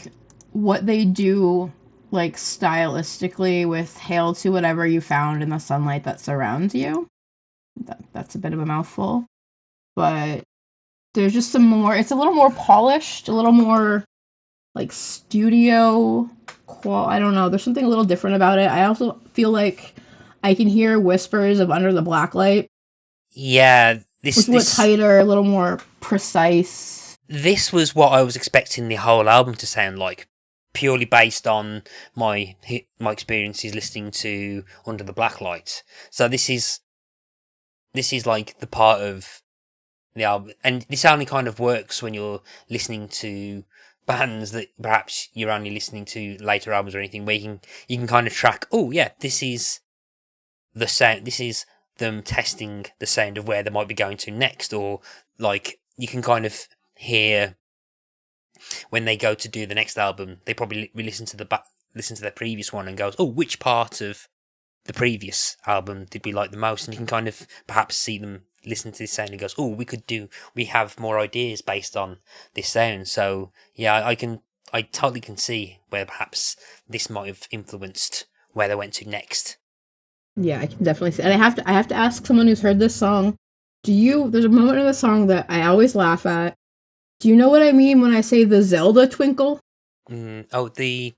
what they do, like, stylistically with Hail to Whatever You Found in the Sunlight That Surrounds You. That's a bit of a mouthful. But there's just some more, it's a little more polished, a little more, like, studio I don't know, there's something a little different about it. I also feel like I can hear whispers of Under the Blacklight. Yeah, this was tighter, a little more precise. This was what I was expecting the whole album to sound like, purely based on my experiences listening to Under the Blacklight. So this is like the part of the album, and this only kind of works when you're listening to bands that perhaps you're only listening to later albums or anything, where you can kind of track, oh yeah, this is the sound, this is them testing the sound of where they might be going to next, or like you can kind of hear when they go to do the next album, they probably listen to their previous one and goes, oh, which part of the previous album did we like the most? And you can kind of perhaps see them listen to this sound and goes, oh, we have more ideas based on this sound. So yeah, I totally can see where perhaps this might have influenced where they went to next. Yeah, I can definitely see. And I have to ask someone who's heard this song, there's a moment in the song that I always laugh at. Do you know what I mean when I say the Zelda twinkle? There's a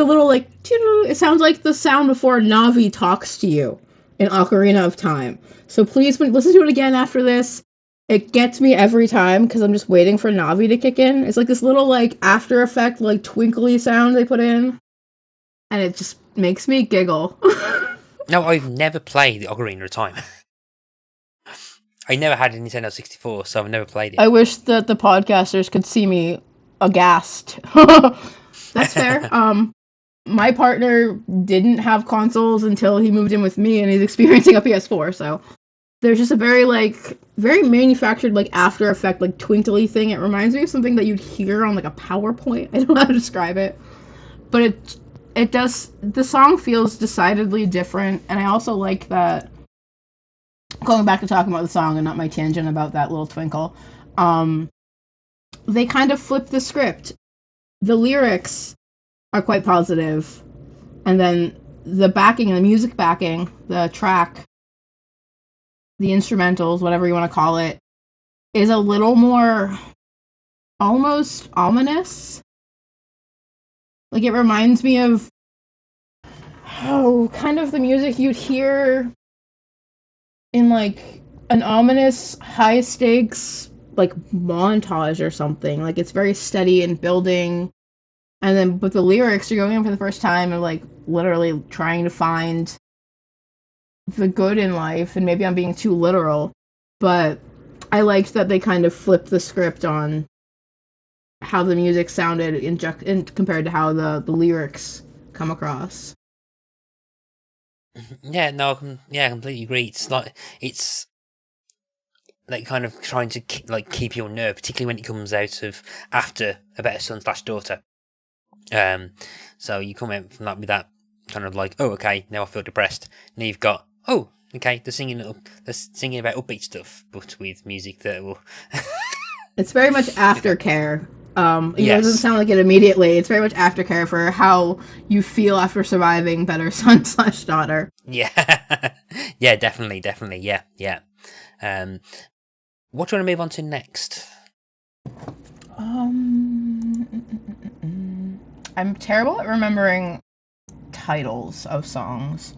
little, like, it sounds like the sound before Navi talks to you in Ocarina of Time. So please, listen to it again after this. It gets me every time, because I'm just waiting for Navi to kick in. It's like this little, like, after effect, like, twinkly sound they put in. And it just makes me giggle. No, I've never played the Ocarina of Time. I never had a Nintendo 64, so I've never played it. I wish that the podcasters could see me aghast. That's fair. My partner didn't have consoles until he moved in with me, and he's experiencing a PS4, so there's just a very manufactured, like, after effect, like, twinkly thing. It reminds me of something that you'd hear on, like, a PowerPoint. I don't know how to describe it. But it does, the song feels decidedly different, and I also like that, going back to talking about the song and not my tangent about that little twinkle, they kind of flip the script. The lyrics are quite positive, and then the backing and the music backing, the track, the instrumentals, whatever you want to call it, is a little more almost ominous. Like, it reminds me of kind of the music you'd hear in, like, an ominous, high-stakes, like, montage or something. Like, it's very steady and building. And then, but the lyrics, you're going in for the first time and, like, literally trying to find the good in life. And maybe I'm being too literal, but I liked that they kind of flipped the script on how the music sounded in compared to how the lyrics come across. Yeah, no, I completely agree. It's like kind of trying to keep your nerve, particularly when it comes out of after A Better Son/Daughter. So you come out from that with that kind of like, oh, okay, now I feel depressed. Now you've got, oh, okay, they're singing about upbeat stuff, but with music that will. It's very much aftercare. Yes. It doesn't sound like it immediately. It's very much aftercare for how you feel after surviving Better Son/Daughter. Yeah, yeah, definitely, yeah. What do you want to move on to next? I'm terrible at remembering titles of songs,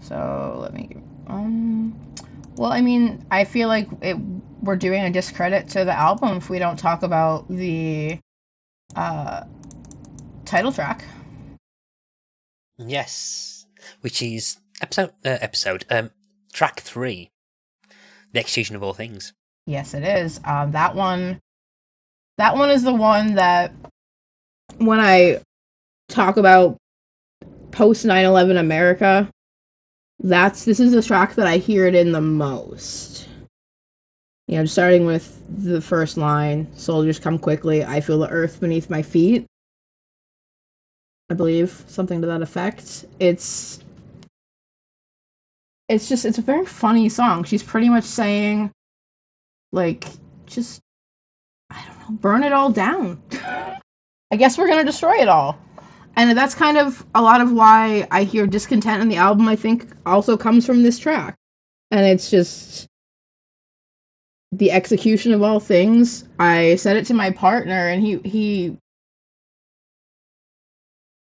so let me. Well, I mean, I feel like we're doing a discredit to the album if we don't talk about the title track. Yes, which is track 3, The Execution of All Things. Yes, it is. That one is the one that when I talk about post 9/11 America, this is the track that I hear it in the most. You know, starting with the first line, "Soldiers come quickly, I feel the earth beneath my feet." I believe something to that effect. It's a very funny song. She's pretty much saying, like, just, I don't know, burn it all down. I guess we're gonna destroy it all. And that's kind of a lot of why I hear discontent in the album, I think, also comes from this track. And it's just the execution of all things. I said it to my partner, and he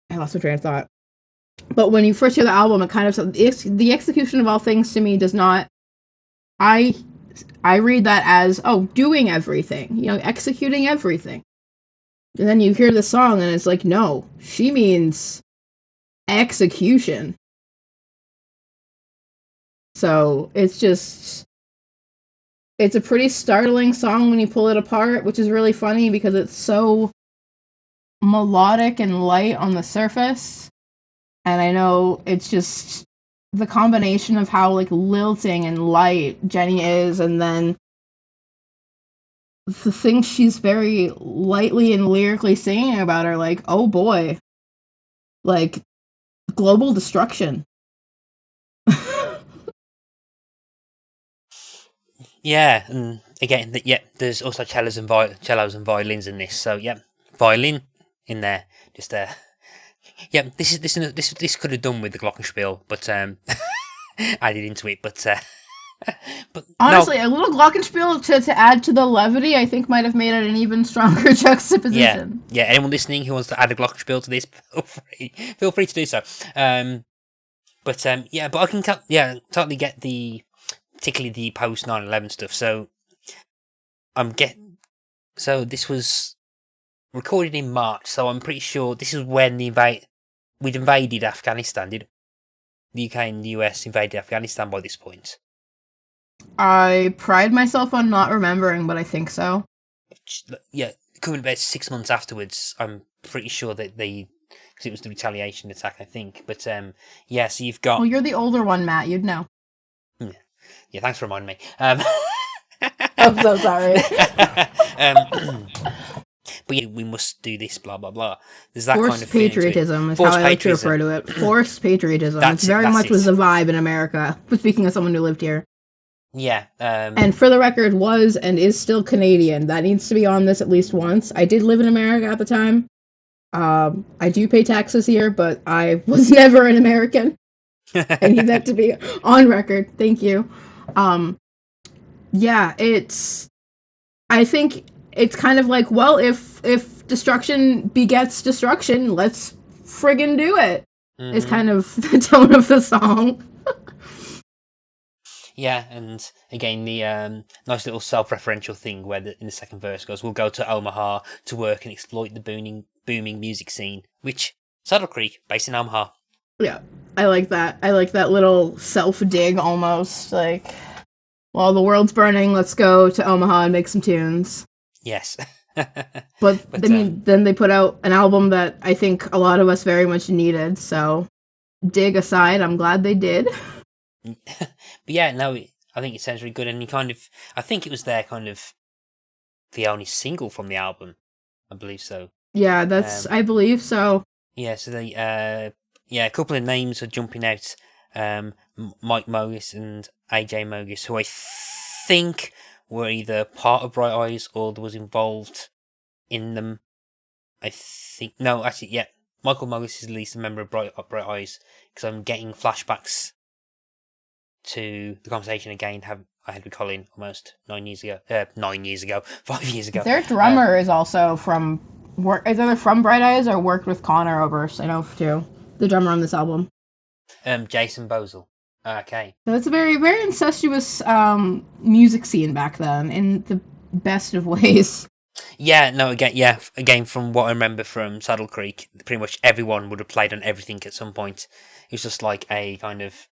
I lost my train of thought. But when you first hear the album, it kind of, the execution of all things to me does not, I read that as, doing everything, executing everything. And then you hear the song and it's like, no, she means execution. So it's a pretty startling song when you pull it apart, which is really funny because it's so melodic and light on the surface. And I know it's just the combination of how, like, lilting and light Jenny is, and then the things she's very lightly and lyrically singing about are like, oh boy, like, global destruction. Yeah, and again, there's also cellos and violins in this. So violin in there. Just this could have done with the glockenspiel, but added into it. But honestly, a little glockenspiel to add to the levity, I think, might have made it an even stronger juxtaposition. Yeah. Anyone listening who wants to add a glockenspiel to this, feel free to do so. But I can totally get particularly the post 9/11 stuff. So so this was recorded in March. So I'm pretty sure this is when we'd invaded Afghanistan. Did the UK and the US invaded Afghanistan by this point? I pride myself on not remembering, but I think so. Yeah, coming about 6 months afterwards, I'm pretty sure that because it was the retaliation attack, I think. But so you've got. Well, you're the older one, Matt. You'd know. Yeah, thanks for reminding me. I'm so sorry. But we must do this, blah blah blah. There's that forced kind of patriotism is how I like to refer to it. Forced patriotism. It's very much was the vibe in America. Speaking of someone who lived here. Yeah. And for the record, was and is still Canadian. That needs to be on this at least once. I did live in America at the time. I do pay taxes here, but I was never an American. I need that to be on record. Thank you. I think it's kind of like, well, if destruction begets destruction, let's friggin' do it. Mm-hmm. Is kind of the tone of the song. Yeah, and again, the nice little self-referential thing where in the second verse goes, we'll go to Omaha to work and exploit the booming music scene, which, Saddle Creek, based in Omaha. Yeah, I like that. I like that little self-dig almost, like, while the world's burning, let's go to Omaha and make some tunes. Yes. but I mean, then they put out an album that I think a lot of us very much needed, so dig aside, I'm glad they did. But yeah, no, I think it sounds really good, and I think it was their kind of the only single from the album. I believe so. Yeah, I believe so. Yeah, so they, a couple of names are jumping out. Mike Mogis and AJ Mogis, who I think were either part of Bright Eyes or was involved in them. Michael Mogis is at least a member of Bright Eyes, because I'm getting flashbacks to the conversation again I had with Colin almost 5 years ago. Their drummer is also from is either from Bright Eyes or worked with Connor over, I know too. The drummer on this album. Jason Bosel. Okay. So it's a very, very incestuous music scene back then, in the best of ways. Yeah, no, again, from what I remember from Saddle Creek, pretty much everyone would have played on everything at some point. It was just like a kind of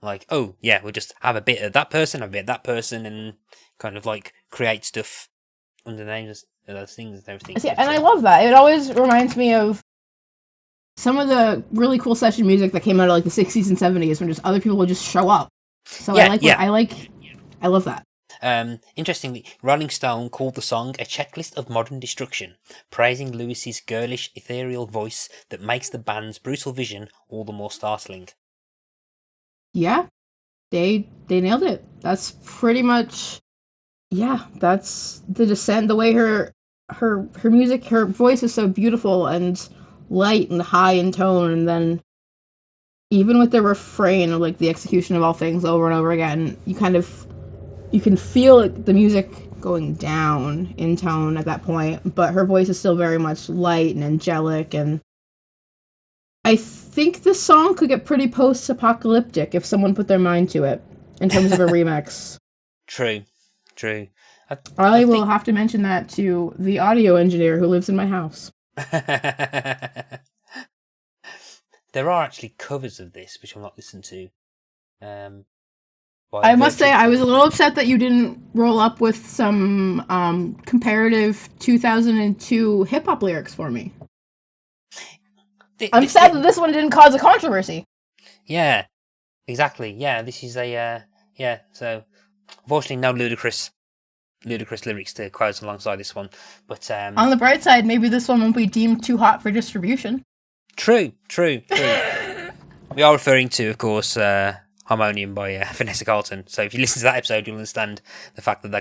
like, oh yeah, we'll just have a bit of that person, have a bit of that person, and kind of like create stuff under the names of those things and everything. Yeah, and I love that. It always reminds me of some of the really cool session music that came out of like the 60s and 70s when just other people would just show up. So Yeah, I love that. Interestingly, Rolling Stone called the song a checklist of modern destruction, praising Lewis's girlish, ethereal voice that makes the band's brutal vision all the more startling. Yeah, they nailed it. That's pretty much, yeah, that's the Descent. The way her music, her voice is so beautiful and light and high in tone, and then even with the refrain of like the execution of all things over and over again, you can feel like the music going down in tone at that point, but her voice is still very much light and angelic, and I think this song could get pretty post-apocalyptic if someone put their mind to it in terms of a remix. True. I will have to mention that to the audio engineer who lives in my house. There are actually covers of this, which I'm not listening to. I must say, I was a little upset that you didn't roll up with some comparative 2002 hip-hop lyrics for me. I'm sad that this one didn't cause a controversy. Yeah, exactly. Yeah, this is a... so... Unfortunately, no ludicrous lyrics to quote alongside this one. But on the bright side, maybe this one won't be deemed too hot for distribution. True. We are referring to, of course, Harmonium by Vanessa Carlton. So if you listen to that episode, you'll understand the fact that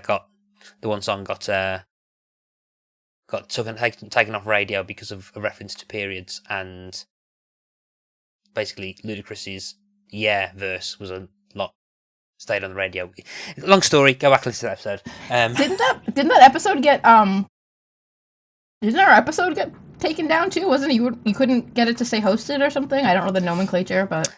the one song got taken off radio because of a reference to periods, and basically Ludacris's "Yeah" verse was a lot stayed on the radio. Long story. Go back and listen to that episode. Didn't that episode get Didn't our episode get taken down too? Wasn't it you couldn't get it to say hosted or something? I don't know the nomenclature, but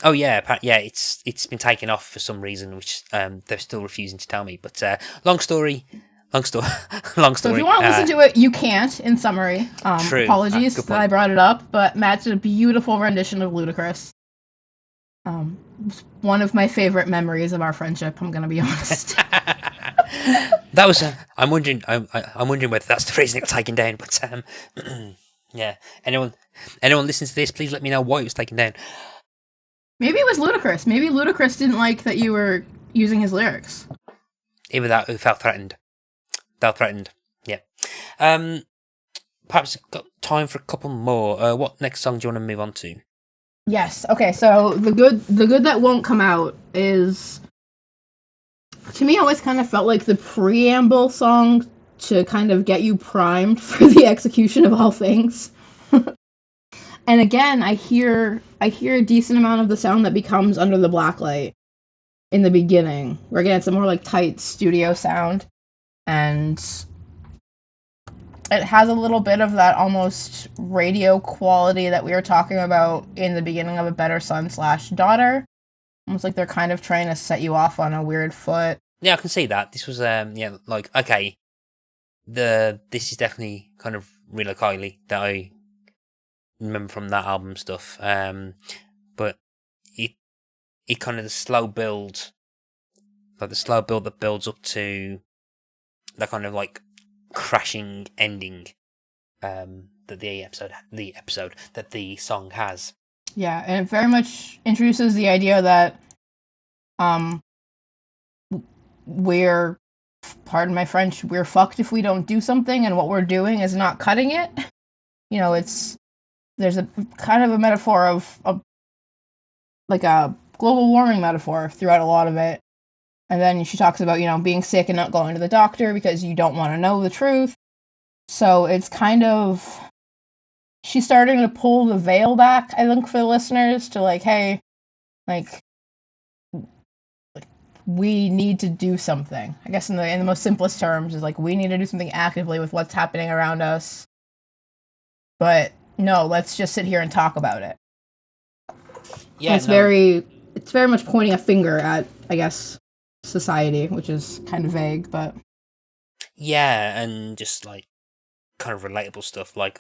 oh yeah, it's been taken off for some reason, which they're still refusing to tell me. But long story. So if you want to listen to it, you can't. In summary, true. Apologies that I brought it up, but Matt did a beautiful rendition of Ludacris. One of my favorite memories of our friendship. I'm gonna be honest. That was. I'm wondering whether that's the reason it got taken down. But yeah. Anyone listens to this, please let me know why it was taken down. Maybe it was Ludacris. Maybe Ludacris didn't like that you were using his lyrics. Either that or felt threatened. Yeah. Perhaps got time for a couple more. What next song do you want to move on to? Yes. Okay. So the good that won't come out is, to me, always kind of felt like the preamble song to kind of get you primed for the execution of all things. And again, I hear a decent amount of the sound that becomes Under the Blacklight in the beginning, where again it's a more like tight studio sound. And it has a little bit of that almost radio quality that we were talking about in the beginning of A Better Son / Daughter. Almost like they're kind of trying to set you off on a weird foot. Yeah, I can see that. This was, like, okay, this is definitely kind of Rilo Kiley that I remember from that album stuff. But it kind of the slow build that builds up to that kind of like crashing ending that the song has. Yeah, and it very much introduces the idea that we're, pardon my French, we're fucked if we don't do something, and what we're doing is not cutting it. You know, there's a kind of a metaphor of like a global warming metaphor throughout a lot of it. And then she talks about, being sick and not going to the doctor because you don't want to know the truth. So it's kind of, she's starting to pull the veil back, I think, for the listeners to like, hey, like we need to do something. I guess in the most simplest terms is like, we need to do something actively with what's happening around us. But no, let's just sit here and talk about it. Yeah, it's very much pointing a finger at, I guess, society, which is kind of vague, but Yeah, and just like kind of relatable stuff, like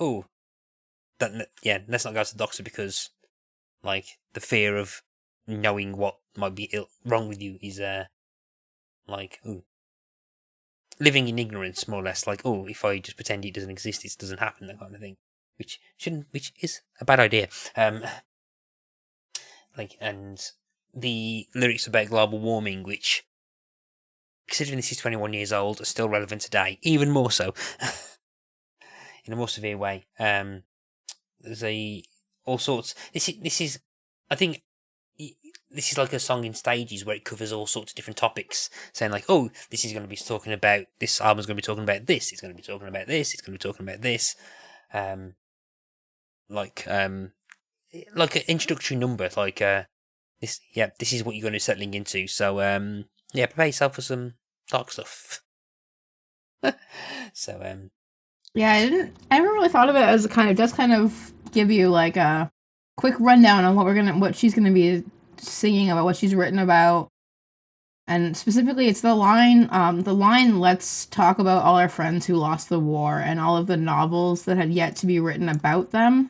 let's not go to the doctor because like the fear of knowing what might be wrong with you is like living in ignorance, more or less. Like, if I just pretend it doesn't exist, it doesn't happen, that kind of thing, which is a bad idea. And the lyrics about global warming, which, considering this is 21 years old, are still relevant today, even more so, in a more severe way. There's all sorts. This is, I think, this is like a song in stages where it covers all sorts of different topics, saying like, this is going to be talking about this album's going to be talking about this. It's going to be talking about this. It's going to be talking about this. Like an introductory number, like this. Yeah, this is what you're going to be settling into. So prepare yourself for some dark stuff. So yeah, I never really thought of it as does kind of give you like a quick rundown on what she's gonna be singing about, what she's written about. And specifically it's the line, let's talk about all our friends who lost the war and all of the novels that had yet to be written about them.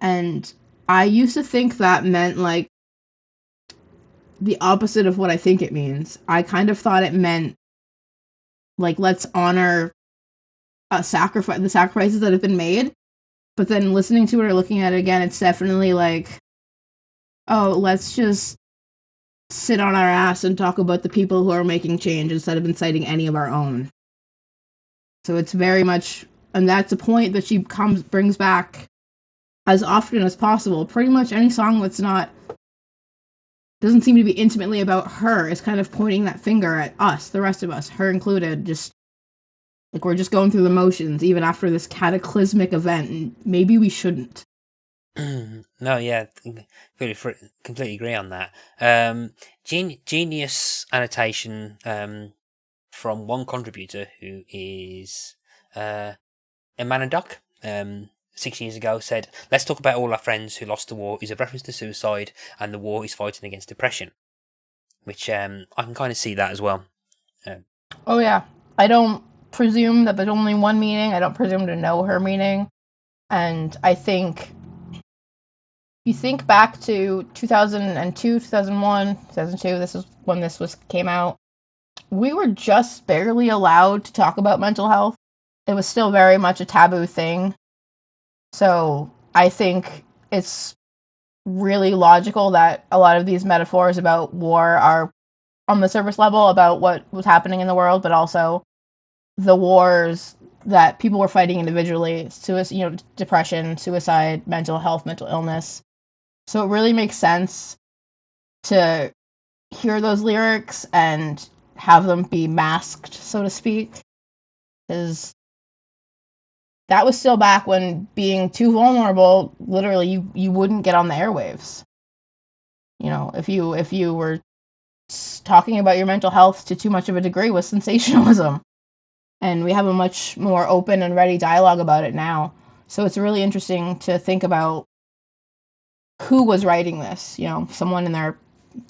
And I used to think that meant like the opposite of what I think it means. I kind of thought it meant like, let's honor the sacrifices that have been made. But then listening to it or looking at it again, it's definitely like, let's just sit on our ass and talk about the people who are making change instead of inciting any of our own. So it's very much, and that's a point that she brings back as often as possible. Pretty much any song that's doesn't seem to be intimately about her is kind of pointing that finger at us, the rest of us, her included, just like we're just going through the motions even after this cataclysmic event, and maybe we shouldn't. No, yeah, completely agree on that. Genius annotation from one contributor who is Doc. 6 years ago said, "Let's talk about all our friends who lost the war" is a reference to suicide, and the war is fighting against depression, which I can kind of see that as well. Oh yeah, I don't presume that there's only one meaning. I don't presume to know her meaning, and I think you think back to 2002, 2001, 2002, this is when this came out, we were just barely allowed to talk about mental health. It was still very much a taboo thing. So I think it's really logical that a lot of these metaphors about war are on the surface level about what was happening in the world, but also the wars that people were fighting individually, depression, suicide, mental health, mental illness. So it really makes sense to hear those lyrics and have them be masked, so to speak, because that was still back when being too vulnerable, literally, you wouldn't get on the airwaves. If you were talking about your mental health to too much of a degree was sensationalism. And we have a much more open and ready dialogue about it now. So it's really interesting to think about who was writing this. Someone in their,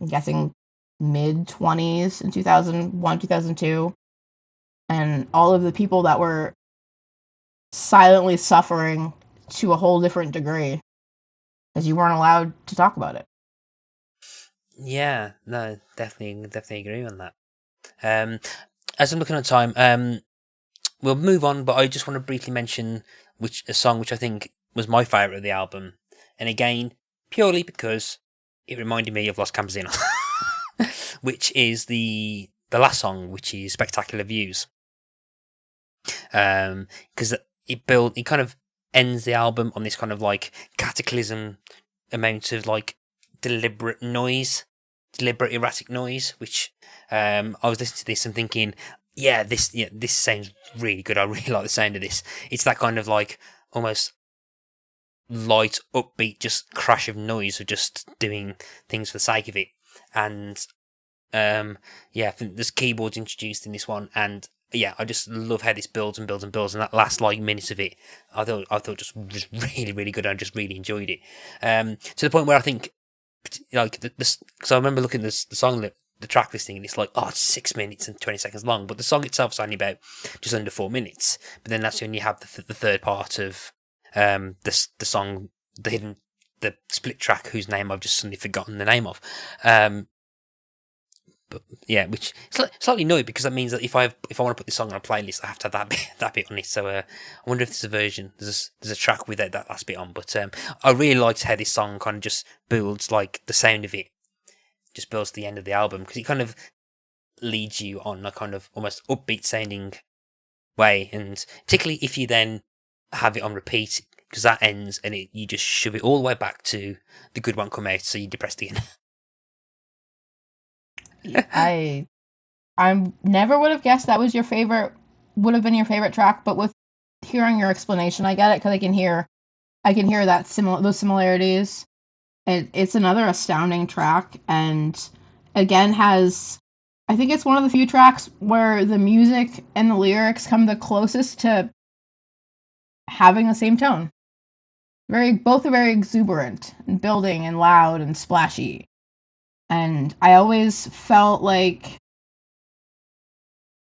I'm guessing, mid-20s in 2001, 2002. And all of the people that were silently suffering to a whole different degree because you weren't allowed to talk about it. Yeah, no, definitely agree on that. As I'm looking at time, we'll move on, but I just want to briefly mention a song which I think was my favourite of the album, and again, purely because it reminded me of Los Campesinos, which is the last song, which is Spectacular Views. Because it kind of ends the album on this kind of like cataclysm amount of like deliberate erratic noise, which I was listening to this and thinking, this sounds really good. I really like the sound of this. It's that kind of like almost light, upbeat, just crash of noise of just doing things for the sake of it. And I think there's keyboards introduced in this one, and I just love how this builds and builds and builds, and that last like minute of it, I thought just really, really good. I just really enjoyed it. To the point where I think, like, because I remember looking at the song the track listing, and it's like, oh, it's 6 minutes and 20 seconds long, but the song itself is only about just under 4 minutes. But then that's when you have the third part of the song, the split track, whose name I've just suddenly forgotten the name of. But yeah, which slightly annoying, because that means that if I want to put this song on a playlist, I have to have that bit on it. So I wonder if there's a version, there's a track with that last bit on. But I really liked how this song kind of just builds, like the sound of it just builds to the end of the album, because it kind of leads you on a kind of almost upbeat sounding way, and particularly if you then have it on repeat, because that ends and you just shove it all the way back to the good one come out, so you're depressed again. I never would have guessed that was your favorite, would have been your favorite track, but with hearing your explanation, I get it, because I can hear that those similarities. It's another astounding track, and again I think it's one of the few tracks where the music and the lyrics come the closest to having the same tone. Both are very exuberant and building and loud and splashy. And I always felt like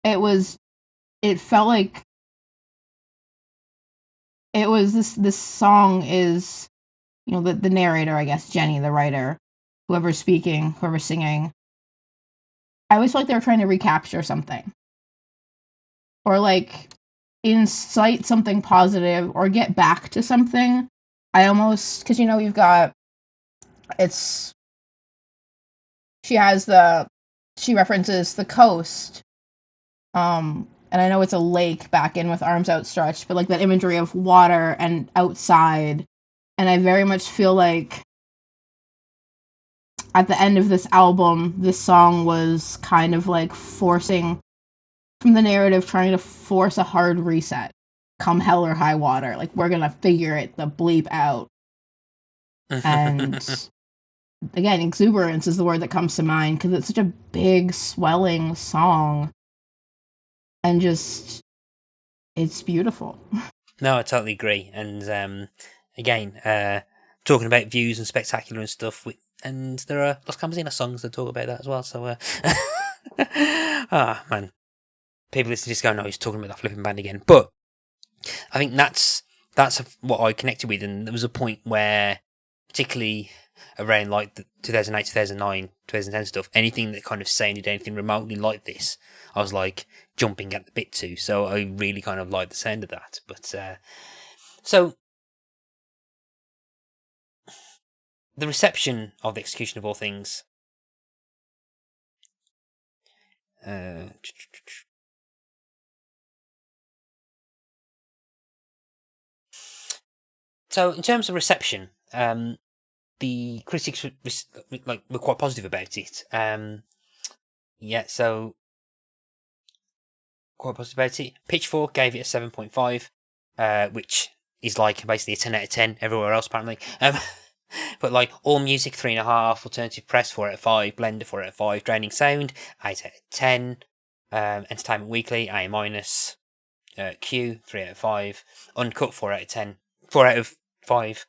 it felt like it was this song is, the narrator, I guess, Jenny, the writer, whoever's speaking, whoever's singing. I always felt like they were trying to recapture something, or like incite something positive, or get back to something. I almost, because you've got, she references the coast, and I know it's a lake back in with arms outstretched, but like that imagery of water and outside. And I very much feel like at the end of this album, this song was kind of like forcing, from the narrative, trying to force a hard reset. Come hell or high water. Like, we're gonna figure it the bleep out. And again, exuberance is the word that comes to mind, because it's such a big, swelling song. And just, it's beautiful. No, I totally agree. And again, talking about views and spectacular and stuff, and there are Los Campesinos songs that talk about that as well. So, man, people listen to this going, "No, he's talking about that flipping band again." But I think that's what I connected with, and there was a point where, particularly around like the 2008, 2009, 2010 stuff, anything that kind of sounded anything remotely like this, I was like jumping at the bit to. So I really kind of liked the sound of that. But so the reception of The Execution of All Things. So in terms of reception, the critics were quite positive about it. So quite positive about it. Pitchfork gave it a 7.5, which is like basically a 10 out of 10 everywhere else apparently. But like All Music 3.5, Alternative Press 4 out of 5, Blender 4 out of 5, Draining Sound 8 out of 10, Entertainment Weekly A minus, Q 3 out of 5, Uncut 4 out of 10, 4 out of 5.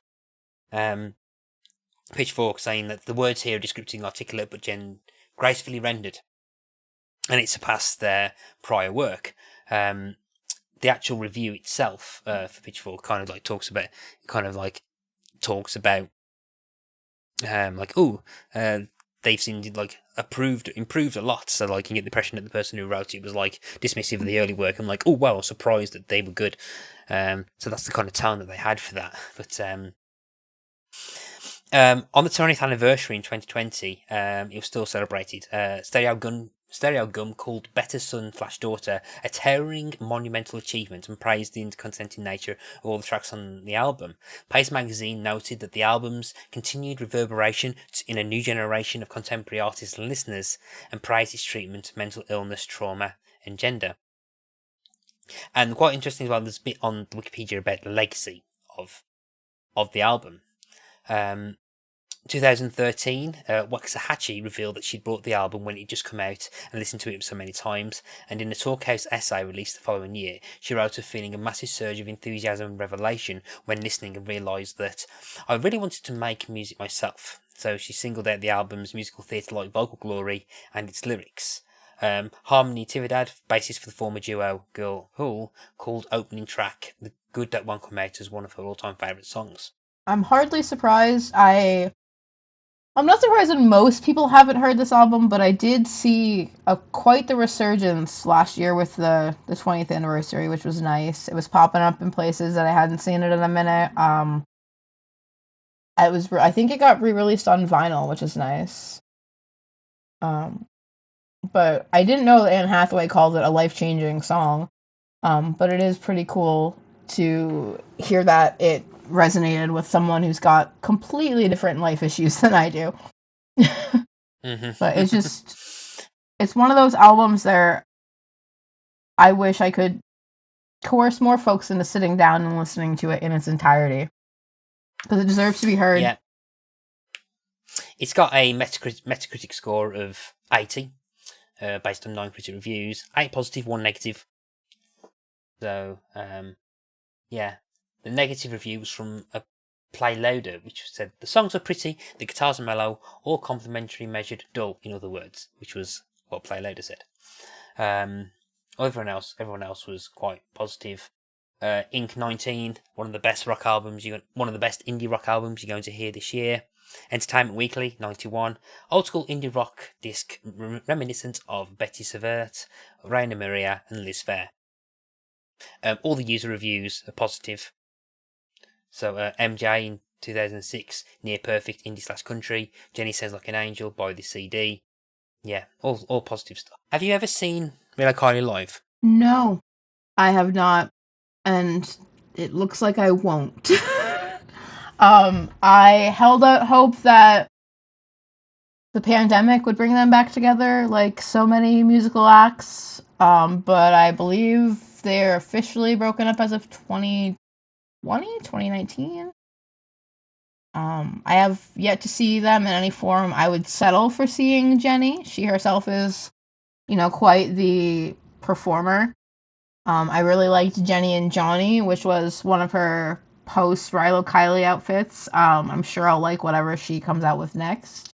Pitchfork saying that the words here are descriptive, articulate, but gracefully rendered, and it surpassed their prior work. The actual review itself for Pitchfork kind of talks about they've seen it improved a lot. So like you get the impression that the person who wrote it was like dismissive of the early work and like, oh wow, I was surprised that they were good. So that's the kind of tone that they had for that. But on the 20th anniversary in 2020, it was still celebrated. Stereo Gum called Better Son / Daughter a towering monumental achievement and praised the interconsenting nature of all the tracks on the album. Pace magazine noted that the album's continued reverberation in a new generation of contemporary artists and listeners, and praised its treatment of mental illness, trauma, and gender. And quite interesting as well, there's a bit on Wikipedia about the legacy of the album. 2013, Waxahachie revealed that she'd bought the album when it had just come out and listened to it so many times, and in a Talkhouse essay released the following year, she wrote of feeling a massive surge of enthusiasm and revelation when listening, and realised that I really wanted to make music myself. So she singled out the album's musical theatre-like vocal glory and its lyrics. Harmony Tividad, bassist for the former duo Girl Hull, called opening track "The Good That Won't Come Out" as one of her all-time favourite songs. I'm hardly surprised. I'm not surprised that most people haven't heard this album, but I did see quite the resurgence last year with the 20th anniversary, which was nice. It was popping up in places that I hadn't seen it in a minute. I think it got re-released on vinyl, which is nice. But I didn't know that Anne Hathaway called it a life-changing song. But it is pretty cool to hear that it resonated with someone who's got completely different life issues than I do. Mm-hmm. But it's one of those albums there I wish I could coerce more folks into sitting down and listening to it in its entirety. Because it deserves to be heard. Yeah. It's got a Metacritic score of 80, based on 9 critic reviews. 8 positive, 1 negative. So, yeah. The negative review was from a Play Loader, which said, "The songs are pretty, the guitars are mellow, all complimentary, measured, dull," in other words, which was what Play Loader said. Everyone else was quite positive. Inc. 19, one of the best indie rock albums you're going to hear this year. Entertainment Weekly, 91, old school indie rock disc reminiscent of Betty Savert, Raina Maria, and Liz Phair. All the user reviews are positive. So MJ in 2006, Near Perfect Indie / Country, Jenny Sounds Like an Angel, Buy the CD. Yeah, all positive stuff. Have you ever seen Rilo Kiley live? No, I have not, and it looks like I won't. I held out hope that the pandemic would bring them back together, like so many musical acts, but I believe they're officially broken up as of 2019. I have yet to see them in any form. I would settle for seeing Jenny. She herself is, quite the performer. I really liked Jenny and Johnny, which was one of her post Rilo Kiley outfits. I'm sure I'll like whatever she comes out with next.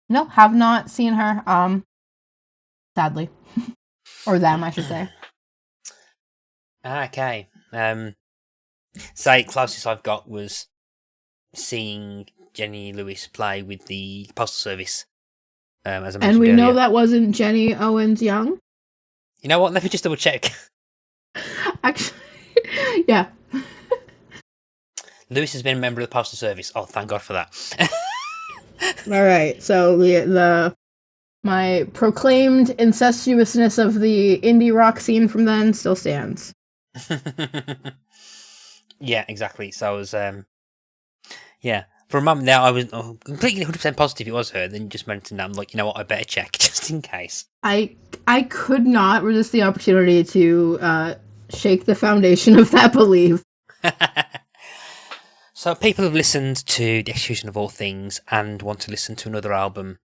No, have not seen her. Sadly. Or them, I should say. Okay. Say closest I've got was seeing Jenny Lewis play with the Postal Service. As I mentioned and we earlier. know that wasn't Jenny Owens Young. You know what? Let me just double check. Actually, yeah. Lewis has been a member of the Postal Service. Oh, thank God for that. All right. So my proclaimed incestuousness of the indie rock scene from then still stands. Yeah, exactly. So I was, yeah. For a moment there, I was completely 100% positive it was her. Then you just mentioned that. I'm like, you know what? I better check just in case. I could not resist the opportunity to shake the foundation of that belief. So people have listened to The Execution of All Things and want to listen to another album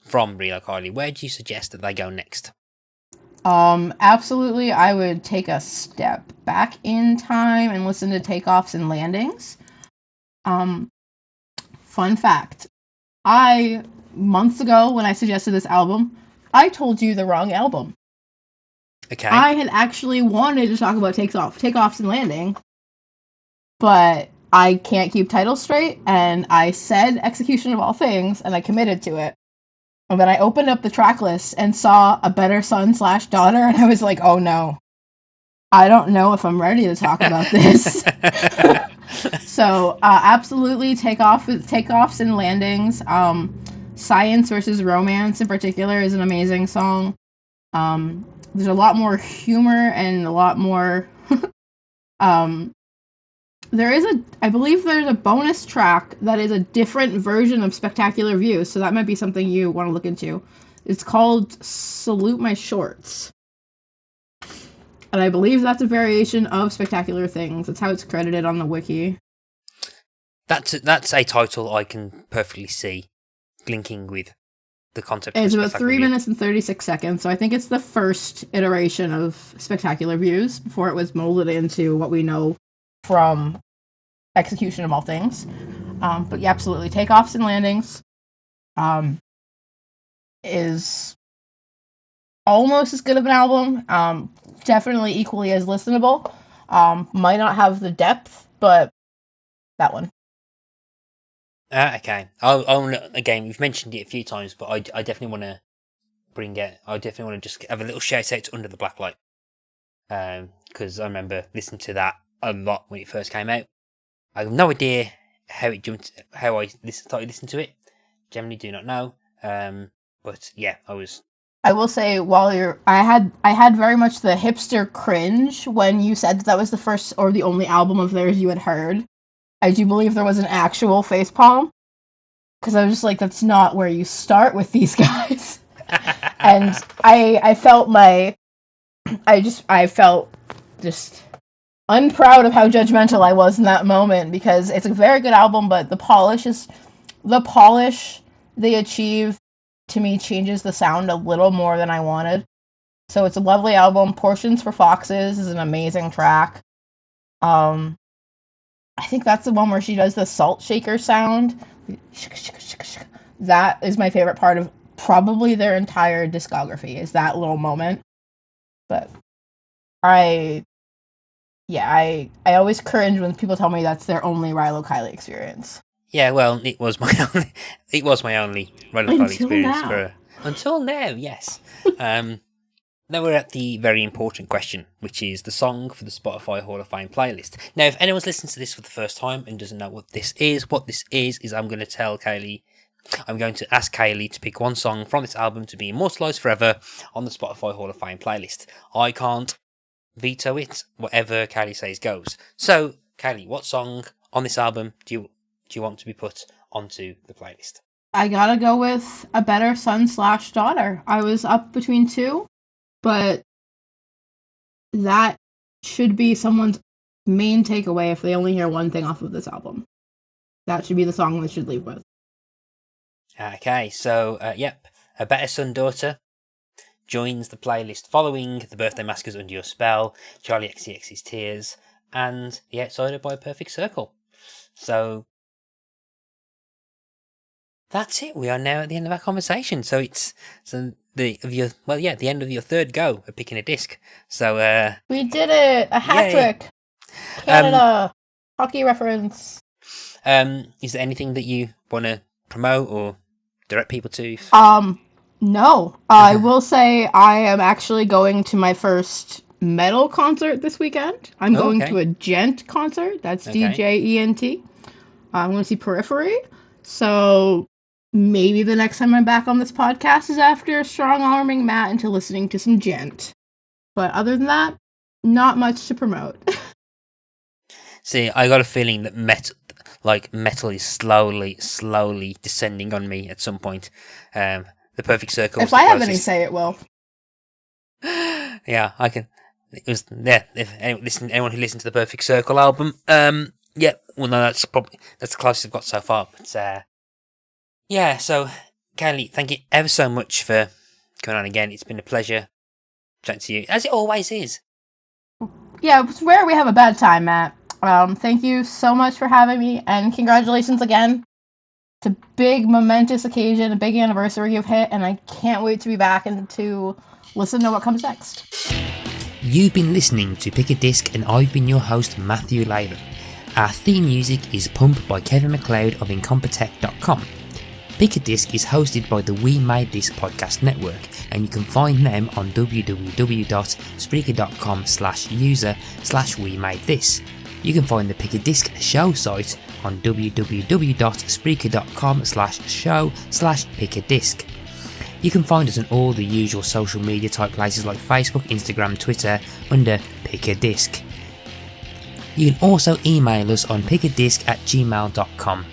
from Rilo Kiley. Where do you suggest that they go next? Absolutely, I would take a step back in time and listen to Takeoffs and Landings. Fun fact. Months ago, when I suggested this album, I told you the wrong album. Okay. I had actually wanted to talk about Takeoffs and Landing, but I can't keep titles straight, and I said Execution of All Things, and I committed to it. And then I opened up the track list and saw A Better Son / Daughter, and I was like, oh no. I don't know if I'm ready to talk about this. So, absolutely, Takeoffs and Landings. Science versus Romance in particular is an amazing song. There's a lot more humor and a lot more... I believe there's a bonus track that is a different version of Spectacular View, so that might be something you want to look into. It's called Salute My Shorts. And I believe that's a variation of Spectacular Things. That's how it's credited on the wiki. That's a title I can perfectly see linking with the concept of It's about Spectacular 3 View. minutes and 36 seconds, so I think it's the first iteration of Spectacular Views before it was molded into what we know from Execution of All Things. But yeah, absolutely, Takeoffs and Landings is almost as good of an album. Definitely equally as listenable. Might not have the depth, but that one. Okay. Again, we've mentioned it a few times, but I definitely want to bring it. I definitely want to just have a little shout out to Under the Blacklight. Because I remember listening to that a lot when it first came out. I have no idea how I started listening to it. Generally do not know. But yeah, I will say, I had very much the hipster cringe when you said that was the first or the only album of theirs you had heard. I do believe there was an actual facepalm, because I was just like, that's not where you start with these guys. And I felt just unproud of how judgmental I was in that moment, because it's a very good album, but the polish they achieve, to me, changes the sound a little more than I wanted. So it's a lovely album. Portions for Foxes is an amazing track. I think that's the one where she does the salt shaker sound. That is my favorite part of probably their entire discography, is that little moment. But I always cringe when people tell me that's their only Rilo Kiley experience. Yeah, well, it was my only Rilo Kiley experience until now. Yes. Now we're at the very important question, which is the song for the Spotify Hall of Fame playlist. Now, if anyone's listening to this for the first time and doesn't know what this is I'm going to ask Kaley to pick one song from this album to be immortalised forever on the Spotify Hall of Fame playlist. I can't veto it. Whatever Kaley says goes. So, Kaley, what song on this album do you want to be put onto the playlist? I gotta go with A Better Son/Daughter. I was up between two, but that should be someone's main takeaway if they only hear one thing off of this album. That should be the song they should leave with. Okay, so, A Better Son/Daughter joins the playlist following The Birthday Massacre's Under Your Spell, Charlie XCX's Tears, and The Outsider by Perfect Circle. So, that's it. We are now at the end of our conversation. So it's the end of your third go at picking a disc. So we did it! A hat trick! Canada! Hockey reference. Is there anything that you want to promote or direct people to? No. I will say I am actually going to my first metal concert this weekend. I'm going to a Gent concert. That's DJENT. I'm going to see Periphery. So maybe the next time I'm back on this podcast is after strong-arming Matt into listening to some Gent. But other than that, not much to promote. See, I got a feeling that metal is slowly descending on me at some point. The Perfect Circle. If I have any say, it will. Yeah, I can. It was if anyone who listened to the Perfect Circle album, well, no, that's the closest I've got so far. But so Kaley, thank you ever so much for coming on again. It's been a pleasure chatting to you, as it always is. Yeah, it's rare we have a bad time, Matt. Thank you so much for having me, and congratulations again. It's a big, momentous occasion, a big anniversary you've hit, and I can't wait to be back and to listen to what comes next. You've been listening to Pick a Disc, and I've been your host, Matthew Latham. Our theme music is Pump by Kevin MacLeod of Incompetech.com. Pick a Disc is hosted by the We Made This podcast network, and you can find them on www.spreaker.com/user/WeMadeThis. You can find the Pick a Disc show site on www.spreaker.com/show/pickadisc. You can find us on all the usual social media type places like Facebook, Instagram, Twitter under Pick a Disc. You can also email us on pickadisc@gmail.com.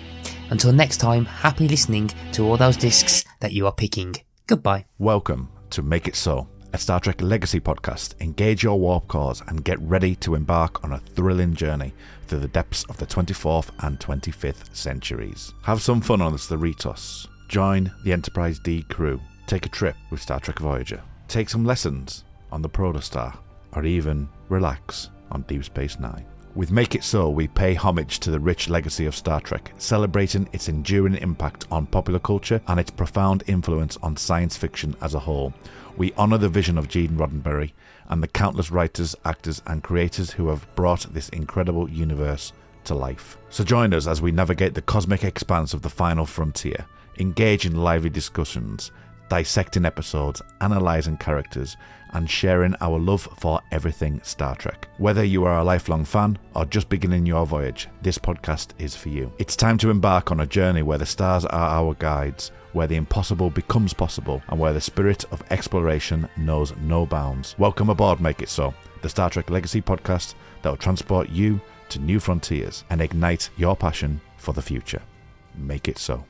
Until next time, happy listening to all those discs that you are picking. Goodbye. Welcome to Make It So, a Star Trek Legacy podcast. Engage your warp cores and get ready to embark on a thrilling journey through the depths of the 24th and 25th centuries. Have some fun on the Cerritos. Join the Enterprise D crew. Take a trip with Star Trek Voyager. Take some lessons on the Protostar, or even relax on Deep Space Nine. With Make It So, we pay homage to the rich legacy of Star Trek, celebrating its enduring impact on popular culture and its profound influence on science fiction as a whole. We honour the vision of Gene Roddenberry and the countless writers, actors and creators who have brought this incredible universe to life. So join us as we navigate the cosmic expanse of the final frontier, engage in lively discussions, dissecting episodes, analysing characters, and sharing our love for everything Star Trek. Whether you are a lifelong fan or just beginning your voyage, this podcast is for you. It's time to embark on a journey where the stars are our guides, where the impossible becomes possible, and where the spirit of exploration knows no bounds. Welcome aboard Make It So, the Star Trek Legacy podcast that will transport you to new frontiers and ignite your passion for the future. Make it so.